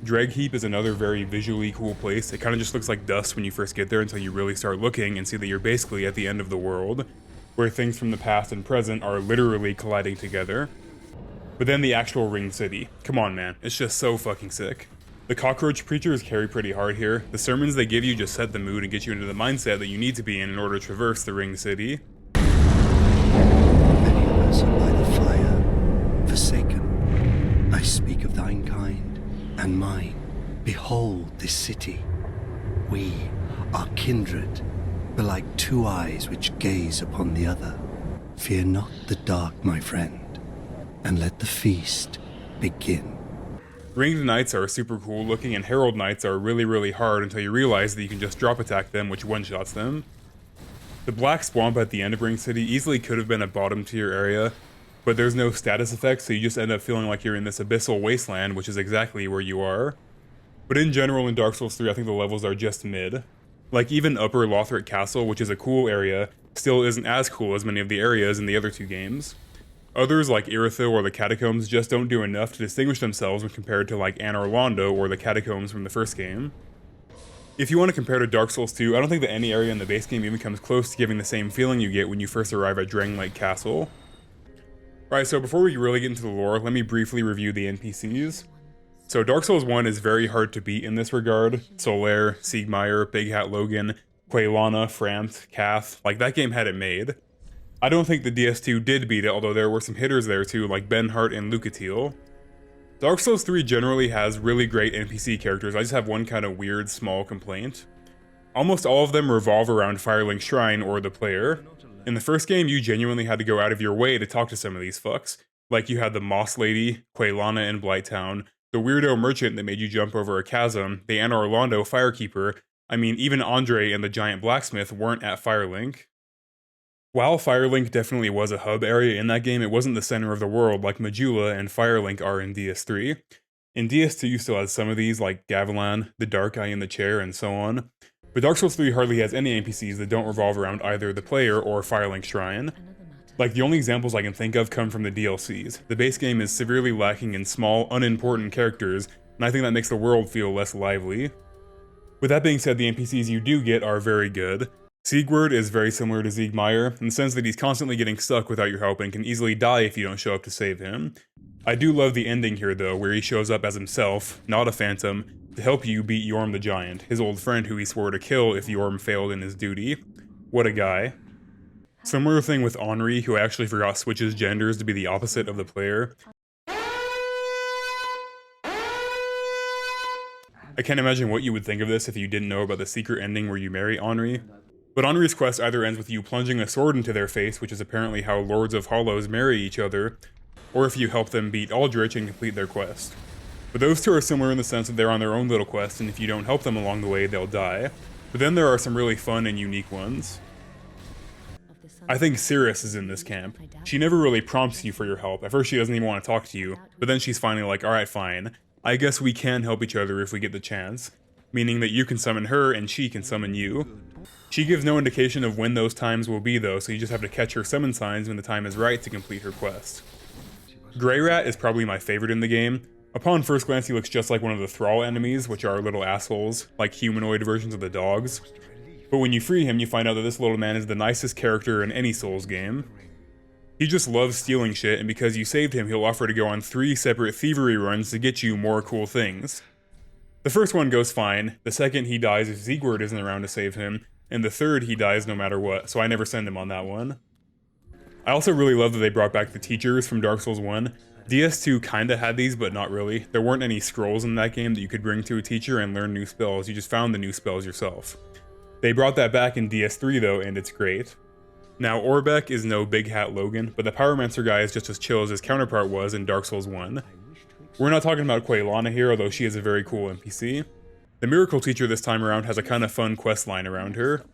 Dragheap is another very visually cool place. It kind of just looks like dust when you first get there until you really start looking and see that you're basically at the end of the world, where things from the past and present are literally colliding together. But then the actual Ringed City. Come on man, it's just so fucking sick. The cockroach preachers carry pretty hard here. The sermons they give you just set the mood and get you into the mindset that you need to be in order to traverse the Ringed City. Many of us are by the fire, forsaken. I speak of thine kind and mine. Behold this city. We are kindred, but like two eyes which gaze upon the other. Fear not the dark, my friend, and let the feast begin. Ringed Knights are super cool looking, and Herald Knights are really, really hard until you realize that you can just drop attack them, which one-shots them. The Black Swamp at the end of Ringed City easily could have been a bottom tier area, but there's no status effect, so you just end up feeling like you're in this abyssal wasteland, which is exactly where you are. But in general, in Dark Souls 3, I think the levels are just mid. Like, even Upper Lothric Castle, which is a cool area, still isn't as cool as many of the areas in the other two games. Others, like Irithyll or the Catacombs, just don't do enough to distinguish themselves when compared to like Anor Londo or the Catacombs from the first game. If you want to compare to Dark Souls 2, I don't think that any area in the base game even comes close to giving the same feeling you get when you first arrive at Drangleic Castle. Alright, so before we really get into the lore, let me briefly review the NPCs. So Dark Souls 1 is very hard to beat in this regard. Solaire, Siegmeyer, Big Hat Logan, Quaylana, Frampt, Kath, like that game had it made. I don't think the DS2 did beat it, although there were some hitters there too, like Benhart and Lucatiel. Dark Souls 3 generally has really great NPC characters. I just have one kind of weird small complaint. Almost all of them revolve around Firelink Shrine or the player. In the first game, you genuinely had to go out of your way to talk to some of these fucks. Like you had the Moss Lady, Quaylana in Blighttown, the weirdo merchant that made you jump over a chasm, the Anor Londo Firekeeper, I mean, even Andre and the giant blacksmith weren't at Firelink. While Firelink definitely was a hub area in that game, it wasn't the center of the world like Majula and Firelink are in DS3. In DS2 you still had some of these, like Gavilan, the dark guy in the chair, and so on. But Dark Souls 3 hardly has any NPCs that don't revolve around either the player or Firelink Shrine. Like, the only examples I can think of come from the DLCs. The base game is severely lacking in small, unimportant characters, and I think that makes the world feel less lively. With that being said, the NPCs you do get are very good. Siegward is very similar to Siegmeyer, in the sense that he's constantly getting stuck without your help and can easily die if you don't show up to save him. I do love the ending here though, where he shows up as himself, not a phantom, to help you beat Yorm the Giant, his old friend who he swore to kill if Yorm failed in his duty. What a guy. Similar thing with Henri, who I actually forgot switches genders to be the opposite of the player. I can't imagine what you would think of this if you didn't know about the secret ending where you marry Henri. But Henri's quest either ends with you plunging a sword into their face, which is apparently how Lords of Hollows marry each other, or if you help them beat Aldrich and complete their quest. But those two are similar in the sense that they're on their own little quest, and if you don't help them along the way, they'll die. But then there are some really fun and unique ones. I think Cirrus is in this camp. She never really prompts you for your help. At first she doesn't even want to talk to you, but then she's finally like, alright fine, I guess we can help each other if we get the chance. Meaning that you can summon her and she can summon you. She gives no indication of when those times will be though, so you just have to catch her summon signs when the time is right to complete her quest. Greyrat is probably my favorite in the game. Upon first glance he looks just like one of the Thrall enemies, which are little assholes, like humanoid versions of the dogs. But when you free him, you find out that this little man is the nicest character in any Souls game. He just loves stealing shit, and because you saved him, he'll offer to go on 3 separate thievery runs to get you more cool things. The first one goes fine, the second he dies if Siegward isn't around to save him, and the third he dies no matter what, so I never send him on that one. I also really love that they brought back the teachers from Dark Souls 1. DS2 kinda had these, but not really. There weren't any scrolls in that game that you could bring to a teacher and learn new spells, you just found the new spells yourself. They brought that back in DS3 though, and it's great. Now, Orbeck is no Big Hat Logan, but the Pyromancer guy is just as chill as his counterpart was in Dark Souls 1. We're not talking about Quaylana here, although she is a very cool NPC. The Miracle Teacher this time around has a kinda fun quest line around her.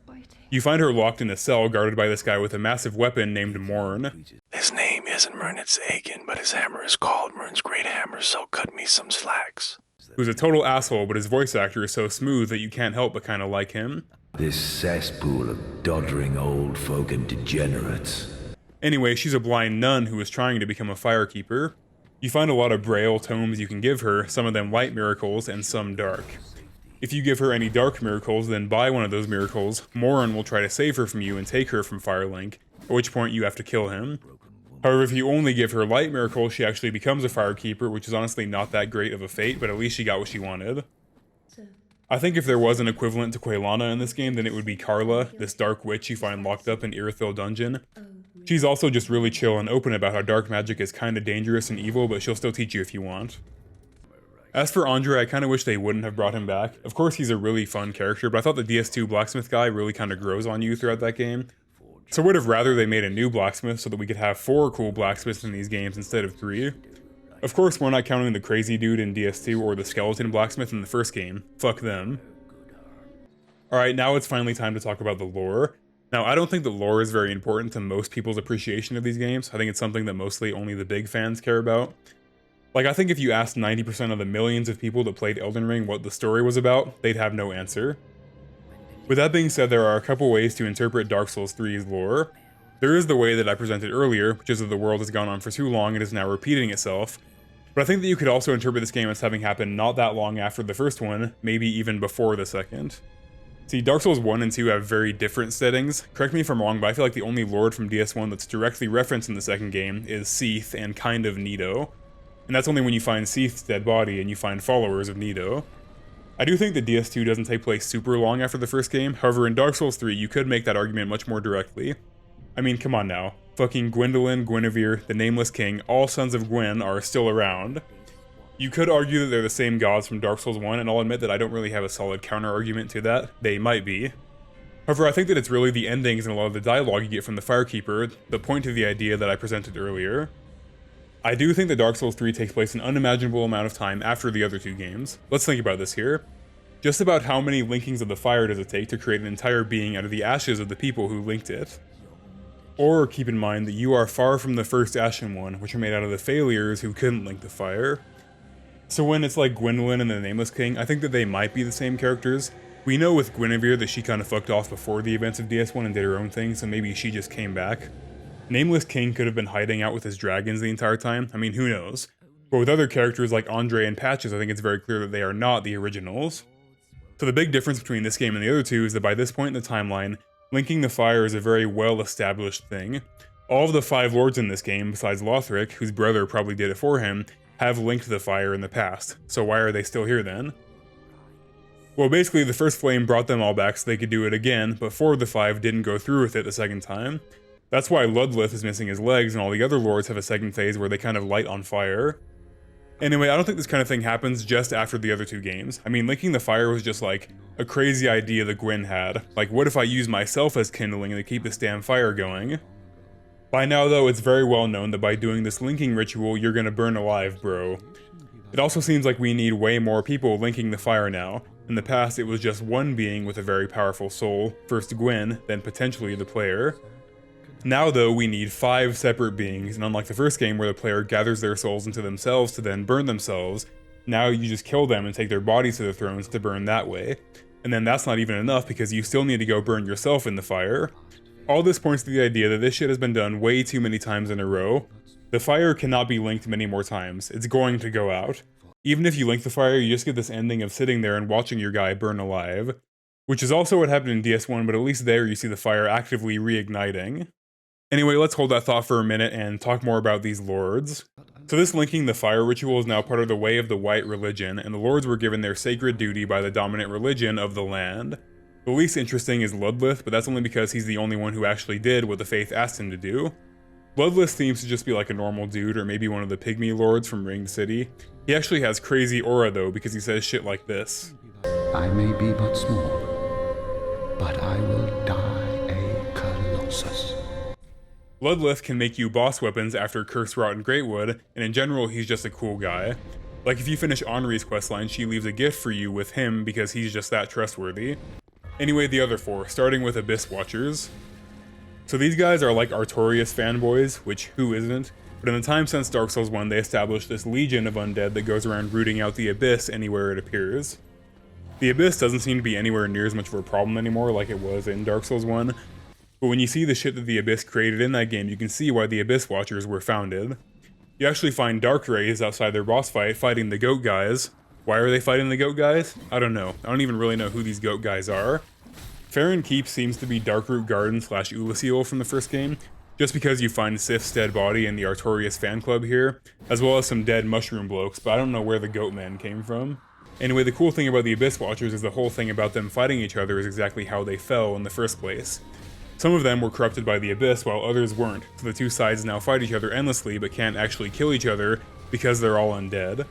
You find her locked in a cell guarded by this guy with a massive weapon named Morn. His name isn't Mernitz Aiken, but his hammer is called Mern's Great Hammer, so cut me some slacks. Who's a total asshole, but his voice actor is so smooth that you can't help but kinda like him. This cesspool of doddering old folk and degenerates. Anyway, she's a blind nun who is trying to become a firekeeper. You find a lot of Braille tomes you can give her, some of them light miracles and some dark. If you give her any dark miracles, then by one of those miracles, Morin will try to save her from you and take her from Firelink, at which point you have to kill him. However, if you only give her light miracles, she actually becomes a firekeeper, which is honestly not that great of a fate, but at least she got what she wanted. I think if there was an equivalent to Quaylana in this game, then it would be Carla, this dark witch you find locked up in Irithyll Dungeon. She's also just really chill and open about how dark magic is kinda dangerous and evil, but she'll still teach you if you want. As for Andre, I kinda wish they wouldn't have brought him back. Of course he's a really fun character, but I thought the DS2 blacksmith guy really kinda grows on you throughout that game. So I would have rather they made a new blacksmith so that we could have 4 cool blacksmiths in these games instead of 3. Of course, we're not counting the crazy dude in DS2 or the skeleton blacksmith in the first game. Fuck them. Alright, now it's finally time to talk about the lore. Now, I don't think that lore is very important to most people's appreciation of these games. I think it's something that mostly only the big fans care about. Like, I think if you asked 90% of the millions of people that played Elden Ring what the story was about, they'd have no answer. With that being said, there are a couple ways to interpret Dark Souls 3's lore. There is the way that I presented earlier, which is that the world has gone on for too long and is now repeating itself. But I think that you could also interpret this game as having happened not that long after the first one, maybe even before the second. See, Dark Souls 1 and 2 have very different settings. Correct me if I'm wrong, but I feel like the only lord from DS1 that's directly referenced in the second game is Seath and kind of Nito. And that's only when you find Seath's dead body and you find followers of Nito. I do think that DS2 doesn't take place super long after the first game, however in Dark Souls 3 you could make that argument much more directly. I mean, come on now. Fucking Gwendolyn, Guinevere, the Nameless King, all sons of Gwen are still around. You could argue that they're the same gods from Dark Souls 1, and I'll admit that I don't really have a solid counter-argument to that. They might be. However, I think that it's really the endings and a lot of the dialogue you get from the Firekeeper that point to the idea that I presented earlier. I do think that Dark Souls 3 takes place an unimaginable amount of time after the other 2 games. Let's think about this here. Just about how many linkings of the fire does it take to create an entire being out of the ashes of the people who linked it? Or keep in mind that you are far from the first Ashen One, which are made out of the failures who couldn't link the fire. So when it's like Gwendolyn and the Nameless King, I think that they might be the same characters. We know with Guinevere that she kind of fucked off before the events of DS1 and did her own thing, so maybe she just came back. Nameless King could have been hiding out with his dragons the entire time, I mean who knows. But with other characters like Andre and Patches, I think it's very clear that they are not the originals. So the big difference between this game and the other two is that by this point in the timeline, linking the fire is a very well-established thing. All of the 5 lords in this game, besides Lothric, whose brother probably did it for him, have linked the fire in the past, so why are they still here then? Well, basically the first flame brought them all back so they could do it again, but 4 of the 5 didn't go through with it the second time. That's why Ludlith is missing his legs and all the other lords have a second phase where they kind of light on fire. Anyway, I don't think this kind of thing happens just after the other 2 games. I mean, linking the fire was just like a crazy idea that Gwen had. Like, what if I use myself as kindling to keep this damn fire going? By now though, it's very well known that by doing this linking ritual, you're gonna burn alive, bro. It also seems like we need way more people linking the fire now. In the past, it was just one being with a very powerful soul, first Gwen, then potentially the player. Now though, we need 5 separate beings, and unlike the first game where the player gathers their souls into themselves to then burn themselves, now you just kill them and take their bodies to the thrones to burn that way. And then that's not even enough because you still need to go burn yourself in the fire. All this points to the idea that this shit has been done way too many times in a row. The fire cannot be linked many more times, it's going to go out. Even if you link the fire, you just get this ending of sitting there and watching your guy burn alive. Which is also what happened in DS1, but at least there you see the fire actively reigniting. Anyway, let's hold that thought for a minute and talk more about these lords. So this linking the fire ritual is now part of the way of the white religion, and the lords were given their sacred duty by the dominant religion of the land. The least interesting is Ludlith, but that's only because he's the only one who actually did what the faith asked him to do. Ludlith seems to just be like a normal dude, or maybe one of the pygmy lords from Ringed City. He actually has crazy aura though, because he says shit like this. I may be but small, but I will die a colossus. Ludlith can make you boss weapons after Curse Rotten Greatwood, and in general he's just a cool guy. Like if you finish Henri's questline, she leaves a gift for you with him because he's just that trustworthy. Anyway, the other 4, starting with Abyss Watchers. So these guys are like Artorias fanboys, which who isn't? But in the time since Dark Souls 1, they established this legion of undead that goes around rooting out the Abyss anywhere it appears. The Abyss doesn't seem to be anywhere near as much of a problem anymore like it was in Dark Souls 1, but when you see the shit that the Abyss created in that game, you can see why the Abyss Watchers were founded. You actually find Dark Rays outside their boss fight fighting the goat guys. Why are they fighting the goat guys? I don't know. I don't even really know who these goat guys are. Farron Keep seems to be Darkroot Garden / Ulasil from the first game, just because you find Sif's dead body in the Artorias fan club here, as well as some dead mushroom blokes, but I don't know where the goat men came from. Anyway, the cool thing about the Abyss Watchers is the whole thing about them fighting each other is exactly how they fell in the first place. Some of them were corrupted by the Abyss while others weren't, so the two sides now fight each other endlessly but can't actually kill each other because they're all undead.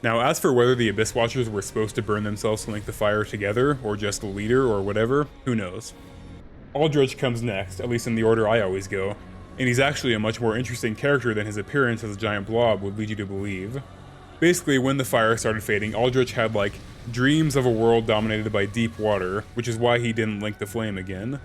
Now, as for whether the Abyss Watchers were supposed to burn themselves to link the fire together, or just the leader, or whatever, who knows. Aldrich comes next, at least in the order I always go, and he's actually a much more interesting character than his appearance as a giant blob would lead you to believe. Basically, when the fire started fading, Aldrich had like dreams of a world dominated by deep water, which is why he didn't link the flame again.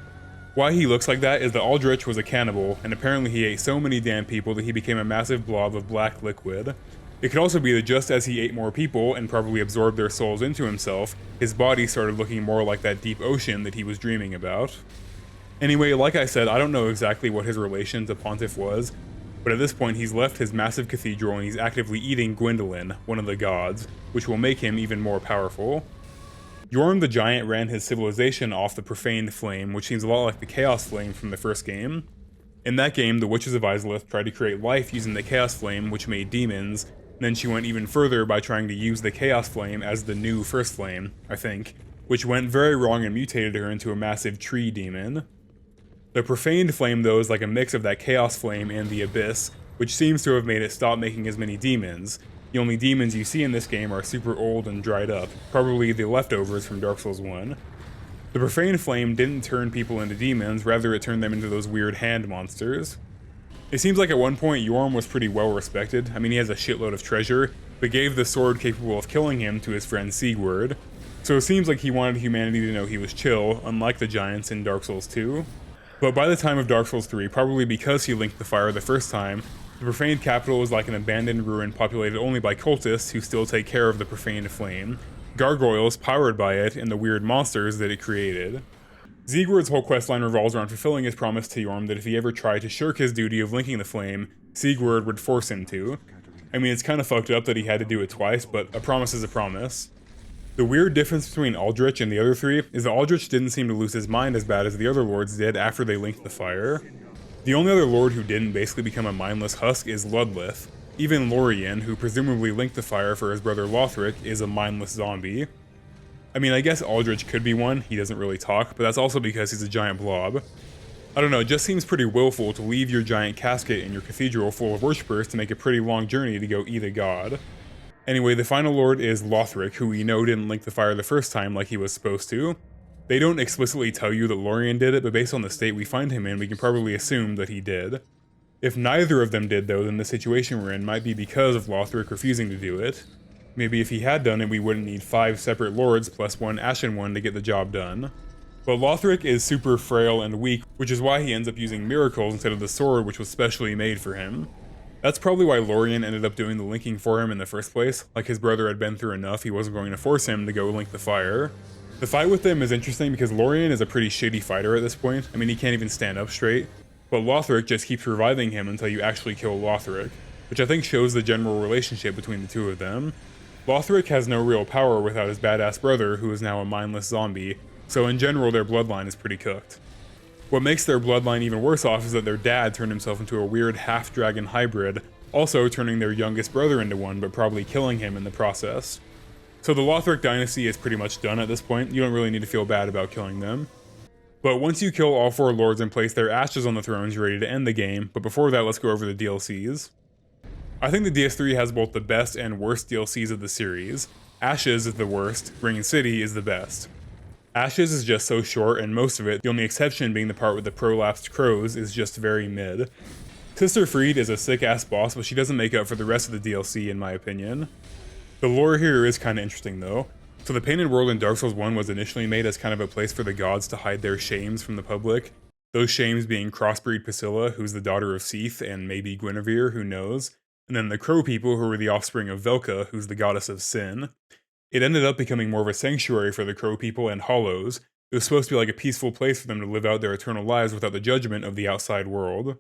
Why he looks like that is that Aldrich was a cannibal, and apparently he ate so many damn people that he became a massive blob of black liquid. It could also be that just as he ate more people and probably absorbed their souls into himself, his body started looking more like that deep ocean that he was dreaming about. Anyway, like I said, I don't know exactly what his relation to Pontiff was, but at this point he's left his massive cathedral and he's actively eating Gwendolyn, one of the gods, which will make him even more powerful. Yorm the Giant ran his civilization off the Profaned Flame, which seems a lot like the Chaos Flame from the first game. In that game, the Witches of Izalith tried to create life using the Chaos Flame, which made demons. Then she went even further by trying to use the Chaos Flame as the new First Flame, I think, which went very wrong and mutated her into a massive tree demon. The Profaned Flame, though, is like a mix of that Chaos Flame and the Abyss, which seems to have made it stop making as many demons. The only demons you see in this game are super old and dried up, probably the leftovers from Dark Souls 1. The Profaned Flame didn't turn people into demons, rather it turned them into those weird hand monsters. It seems like at one point Yorm was pretty well respected. I mean, he has a shitload of treasure, but gave the sword capable of killing him to his friend Sigurd. So it seems like he wanted humanity to know he was chill, unlike the giants in Dark Souls 2. But by the time of Dark Souls 3, probably because he linked the fire the first time, the profaned capital is like an abandoned ruin populated only by cultists who still take care of the profaned flame, gargoyles powered by it, and the weird monsters that it created. Siegward's whole questline revolves around fulfilling his promise to Yorm that if he ever tried to shirk his duty of linking the flame, Siegward would force him to. I mean, it's kind of fucked up that he had to do it twice, but a promise is a promise. The weird difference between Aldrich and the other three is that Aldrich didn't seem to lose his mind as bad as the other lords did after they linked the fire. The only other lord who didn't basically become a mindless husk is Ludlith. Even Lorien, who presumably linked the fire for his brother Lothric, is a mindless zombie. I mean, I guess Aldrich could be one, he doesn't really talk, but that's also because he's a giant blob. I don't know, it just seems pretty willful to leave your giant casket in your cathedral full of worshippers to make a pretty long journey to go eat a god. Anyway, the final lord is Lothric, who we know didn't link the fire the first time like he was supposed to. They don't explicitly tell you that Lorien did it, but based on the state we find him in, we can probably assume that he did. If neither of them did though, then the situation we're in might be because of Lothric refusing to do it. Maybe if he had done it, we wouldn't need 5 separate lords plus 1 ashen one to get the job done. But Lothric is super frail and weak, which is why he ends up using miracles instead of the sword which was specially made for him. That's probably why Lorien ended up doing the linking for him in the first place. Like his brother had been through enough, he wasn't going to force him to go link the fire. The fight with them is interesting because Lorien is a pretty shitty fighter at this point. I mean, he can't even stand up straight. But Lothric just keeps reviving him until you actually kill Lothric, which I think shows the general relationship between the two of them. Lothric has no real power without his badass brother, who is now a mindless zombie, so in general their bloodline is pretty cooked. What makes their bloodline even worse off is that their dad turned himself into a weird half-dragon hybrid, also turning their youngest brother into one, but probably killing him in the process. So the Lothric dynasty is pretty much done at this point. You don't really need to feel bad about killing them. But once you kill all 4 lords and place their ashes on the thrones, you're ready to end the game, but before that let's go over the DLCs. I think the DS3 has both the best and worst DLCs of the series. Ashes is the worst, Ring City is the best. Ashes is just so short, and most of it, the only exception being the part with the prolapsed crows, is just very mid. Sister Fried is a sick-ass boss, but she doesn't make up for the rest of the DLC in my opinion. The lore here is kinda interesting though. So the Painted World in Dark Souls 1 was initially made as kind of a place for the gods to hide their shames from the public. Those shames being Crossbreed Priscilla, who's the daughter of Seath, and maybe Guinevere, who knows. And then the Crow people, who were the offspring of Velka, who's the goddess of sin. It ended up becoming more of a sanctuary for the Crow people and Hollows. It was supposed to be like a peaceful place for them to live out their eternal lives without the judgment of the outside world.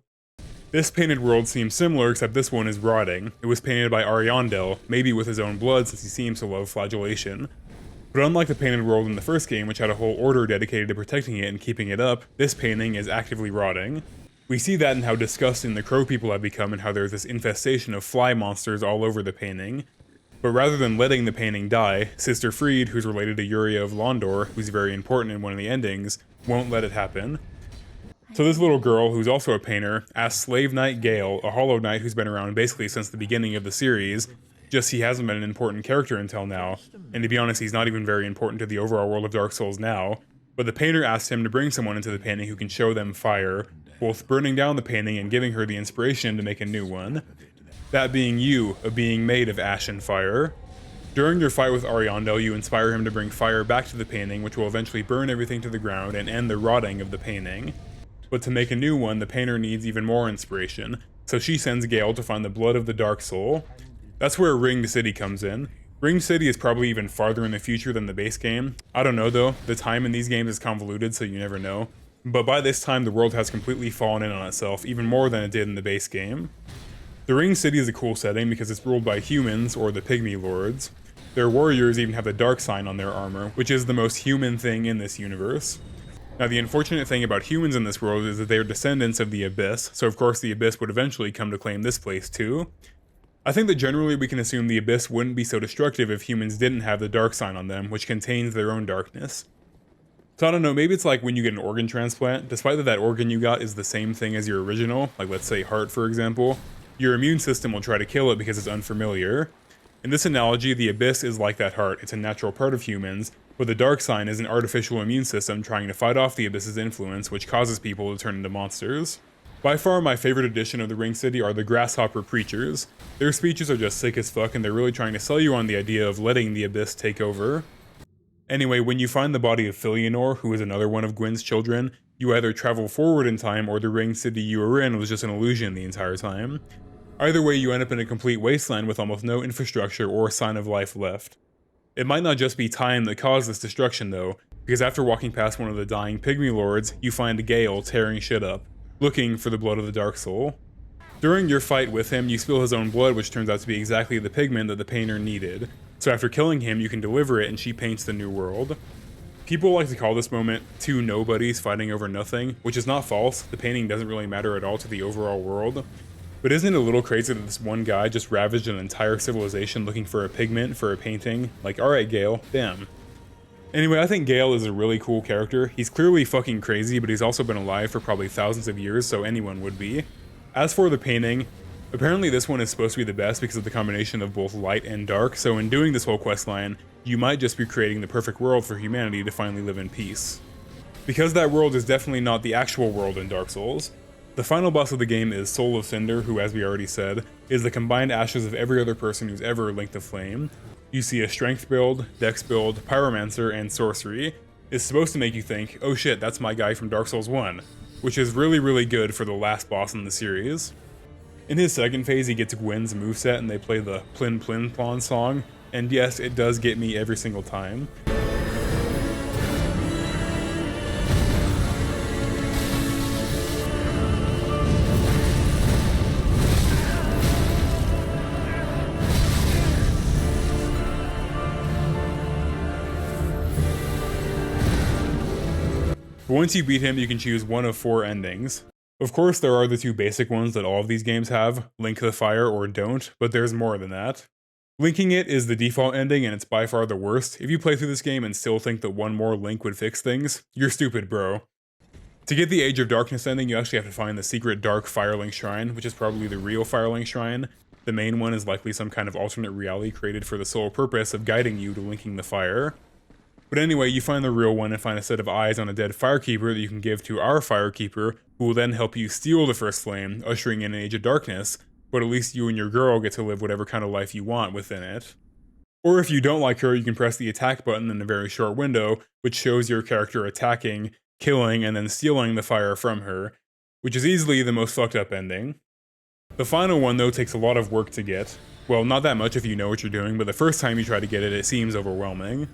This Painted World seems similar, except this one is rotting. It was painted by Ariandel, maybe with his own blood since he seems to love flagellation. But unlike the Painted World in the first game, which had a whole order dedicated to protecting it and keeping it up, this painting is actively rotting. We see that in how disgusting the Crow people have become and how there's this infestation of fly monsters all over the painting. But rather than letting the painting die, Sister Fried, who's related to Yuria of Londor, who's very important in one of the endings, won't let it happen. So this little girl, who's also a painter, asks Slave Knight Gale, a Hollow Knight who's been around basically since the beginning of the series, just he hasn't been an important character until now, and to be honest he's not even very important to the overall world of Dark Souls now, but the painter asks him to bring someone into the painting who can show them fire, both burning down the painting and giving her the inspiration to make a new one. That being you, a being made of ash and fire. During your fight with Ariandel, you inspire him to bring fire back to the painting, which will eventually burn everything to the ground and end the rotting of the painting. But to make a new one, the painter needs even more inspiration, so she sends Gale to find the blood of the Dark Soul. That's where Ringed City comes in. Ringed City is probably even farther in the future than the base game. I don't know though, the time in these games is convoluted, so you never know. But by this time, the world has completely fallen in on itself, even more than it did in the base game. The Ringed City is a cool setting because it's ruled by humans, or the Pygmy Lords. Their warriors even have the dark sign on their armor, which is the most human thing in this universe. Now the unfortunate thing about humans in this world is that they are descendants of the Abyss, so of course the Abyss would eventually come to claim this place too. I think that generally we can assume the Abyss wouldn't be so destructive if humans didn't have the dark sign on them, which contains their own darkness. So I don't know, maybe it's like when you get an organ transplant, despite that that organ you got is the same thing as your original, like let's say heart for example, your immune system will try to kill it because it's unfamiliar. In this analogy, the Abyss is like that heart, it's a natural part of humans, but the dark sign is an artificial immune system trying to fight off the Abyss's influence, which causes people to turn into monsters. By far my favorite edition of the Ringed City are the Grasshopper Preachers. Their speeches are just sick as fuck and they're really trying to sell you on the idea of letting the Abyss take over. Anyway, when you find the body of Filianor, who is another one of Gwyn's children, you either travel forward in time or the ringed city you were in was just an illusion the entire time. Either way, you end up in a complete wasteland with almost no infrastructure or sign of life left. It might not just be time that caused this destruction though, because after walking past one of the dying pygmy lords, you find Gale tearing shit up, looking for the blood of the Dark Soul. During your fight with him, you spill his own blood, which turns out to be exactly the pigment that the painter needed. So after killing him, you can deliver it and she paints the new world. People like to call this moment two nobodies fighting over nothing, which is not false. The painting doesn't really matter at all to the overall world. But isn't it a little crazy that this one guy just ravaged an entire civilization looking for a pigment for a painting? Like, alright Gale, damn. Anyway, I think Gale is a really cool character. He's clearly fucking crazy, but he's also been alive for probably thousands of years, so anyone would be. As for the painting, apparently this one is supposed to be the best because of the combination of both light and dark, so in doing this whole questline, you might just be creating the perfect world for humanity to finally live in peace. Because that world is definitely not the actual world in Dark Souls, the final boss of the game is Soul of Cinder, who, as we already said, is the combined ashes of every other person who's ever linked the flame. You see a strength build, dex build, pyromancer, and sorcery. It's supposed to make you think, oh shit, that's my guy from Dark Souls 1, which is really good for the last boss in the series. In his second phase, he gets Gwyn's moveset and they play the Plin Plin Plon song, and yes, it does get me every single time. But once you beat him, you can choose one of 4 endings. Of course, there are the 2 basic ones that all of these games have, Link the Fire or Don't, but there's more than that. Linking it is the default ending and it's by far the worst. If you play through this game and still think that one more Link would fix things, you're stupid, bro. To get the Age of Darkness ending, you actually have to find the secret Dark Firelink Shrine, which is probably the real Firelink Shrine. The main one is likely some kind of alternate reality created for the sole purpose of guiding you to linking the fire. But anyway, you find the real one and find a set of eyes on a dead Firekeeper that you can give to our Firekeeper, who will then help you steal the first flame, ushering in an Age of Darkness, but at least you and your girl get to live whatever kind of life you want within it. Or if you don't like her, you can press the attack button in a very short window, which shows your character attacking, killing, and then stealing the fire from her, which is easily the most fucked up ending. The final one though takes a lot of work to get. Well, not that much if you know what you're doing, but the first time you try to get it, it seems overwhelming.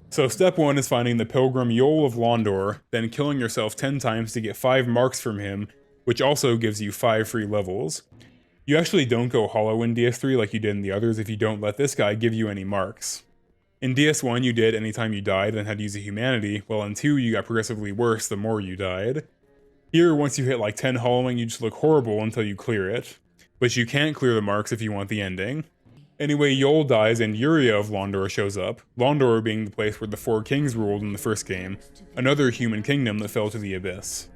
So step 1 is finding the Pilgrim Yoel of Londor, then killing yourself 10 times to get 5 marks from him, which also gives you 5 free levels. You actually don't go hollow in DS3 like you did in the others if you don't let this guy give you any marks. In DS1 you did anytime you died and had to use a humanity, while in 2 you got progressively worse the more you died. Here, once you hit like 10 hollowing, you just look horrible until you clear it. But you can't clear the marks if you want the ending. Anyway, Yoel dies and Yuria of Londor shows up, Londor being the place where the 4 kings ruled in the first game, another human kingdom that fell to the abyss.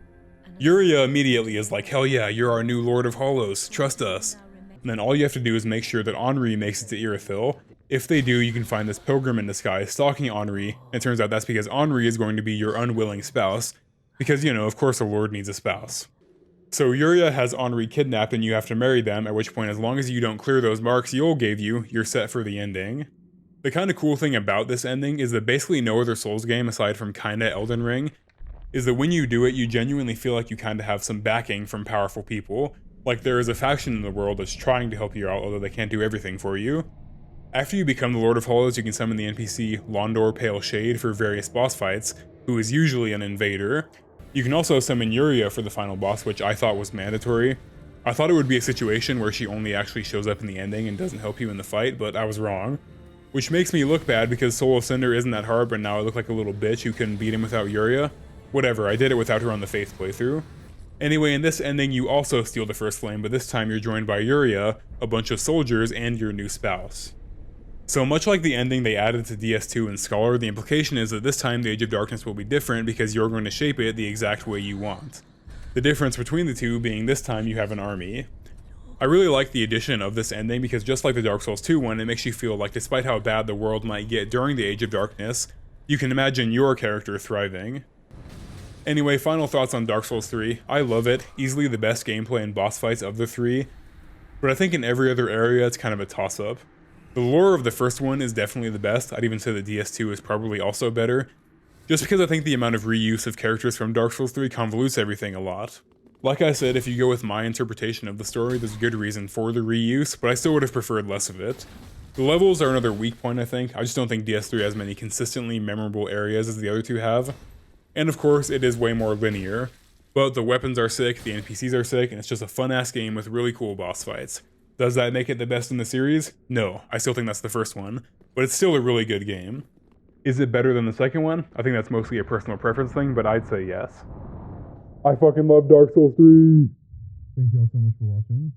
Yuria immediately is like, hell yeah, you're our new Lord of Hollows, trust us. And then all you have to do is make sure that Henri makes it to Irithyll. If they do, you can find this pilgrim in disguise stalking Henri, and it turns out that's because Henri is going to be your unwilling spouse, because, you know, of course a lord needs a spouse. So Yuria has Henri kidnapped and you have to marry them, at which point as long as you don't clear those marks Yoel gave you, you're set for the ending. The kind of cool thing about this ending is that basically no other Souls game aside from kinda Elden Ring, is that when you do it, you genuinely feel like you kinda have some backing from powerful people. Like there is a faction in the world that's trying to help you out, although they can't do everything for you. After you become the Lord of Hollows, you can summon the NPC Londor Pale Shade for various boss fights, who is usually an invader. You can also summon Yuria for the final boss, which I thought was mandatory. I thought it would be a situation where she only actually shows up in the ending and doesn't help you in the fight, but I was wrong. Which makes me look bad because Soul of Cinder isn't that hard, but now I look like a little bitch who couldn't beat him without Yuria. Whatever, I did it without her on the Faith playthrough. Anyway, in this ending you also steal the first flame, but this time you're joined by Yuria, a bunch of soldiers, and your new spouse. So much like the ending they added to DS2 and Scholar, the implication is that this time the Age of Darkness will be different because you're going to shape it the exact way you want. The difference between the two being this time you have an army. I really like the addition of this ending because just like the Dark Souls 2 one, it makes you feel like despite how bad the world might get during the Age of Darkness, you can imagine your character thriving. Anyway, final thoughts on Dark Souls 3. I love it, easily the best gameplay and boss fights of the 3, but I think in every other area it's kind of a toss-up. The lore of the first one is definitely the best. I'd even say that DS2 is probably also better, just because I think the amount of reuse of characters from Dark Souls 3 convolutes everything a lot. Like I said, if you go with my interpretation of the story, there's good reason for the reuse, but I still would have preferred less of it. The levels are another weak point, I think. I just don't think DS3 has many consistently memorable areas as the other two have. And of course, it is way more linear. But the weapons are sick, the NPCs are sick, and it's just a fun-ass game with really cool boss fights. Does that make it the best in the series? No, I still think that's the first one, but it's still a really good game. Is it better than the second one? I think that's mostly a personal preference thing, but I'd say yes. I fucking love Dark Souls 3! Thank you all so much for watching.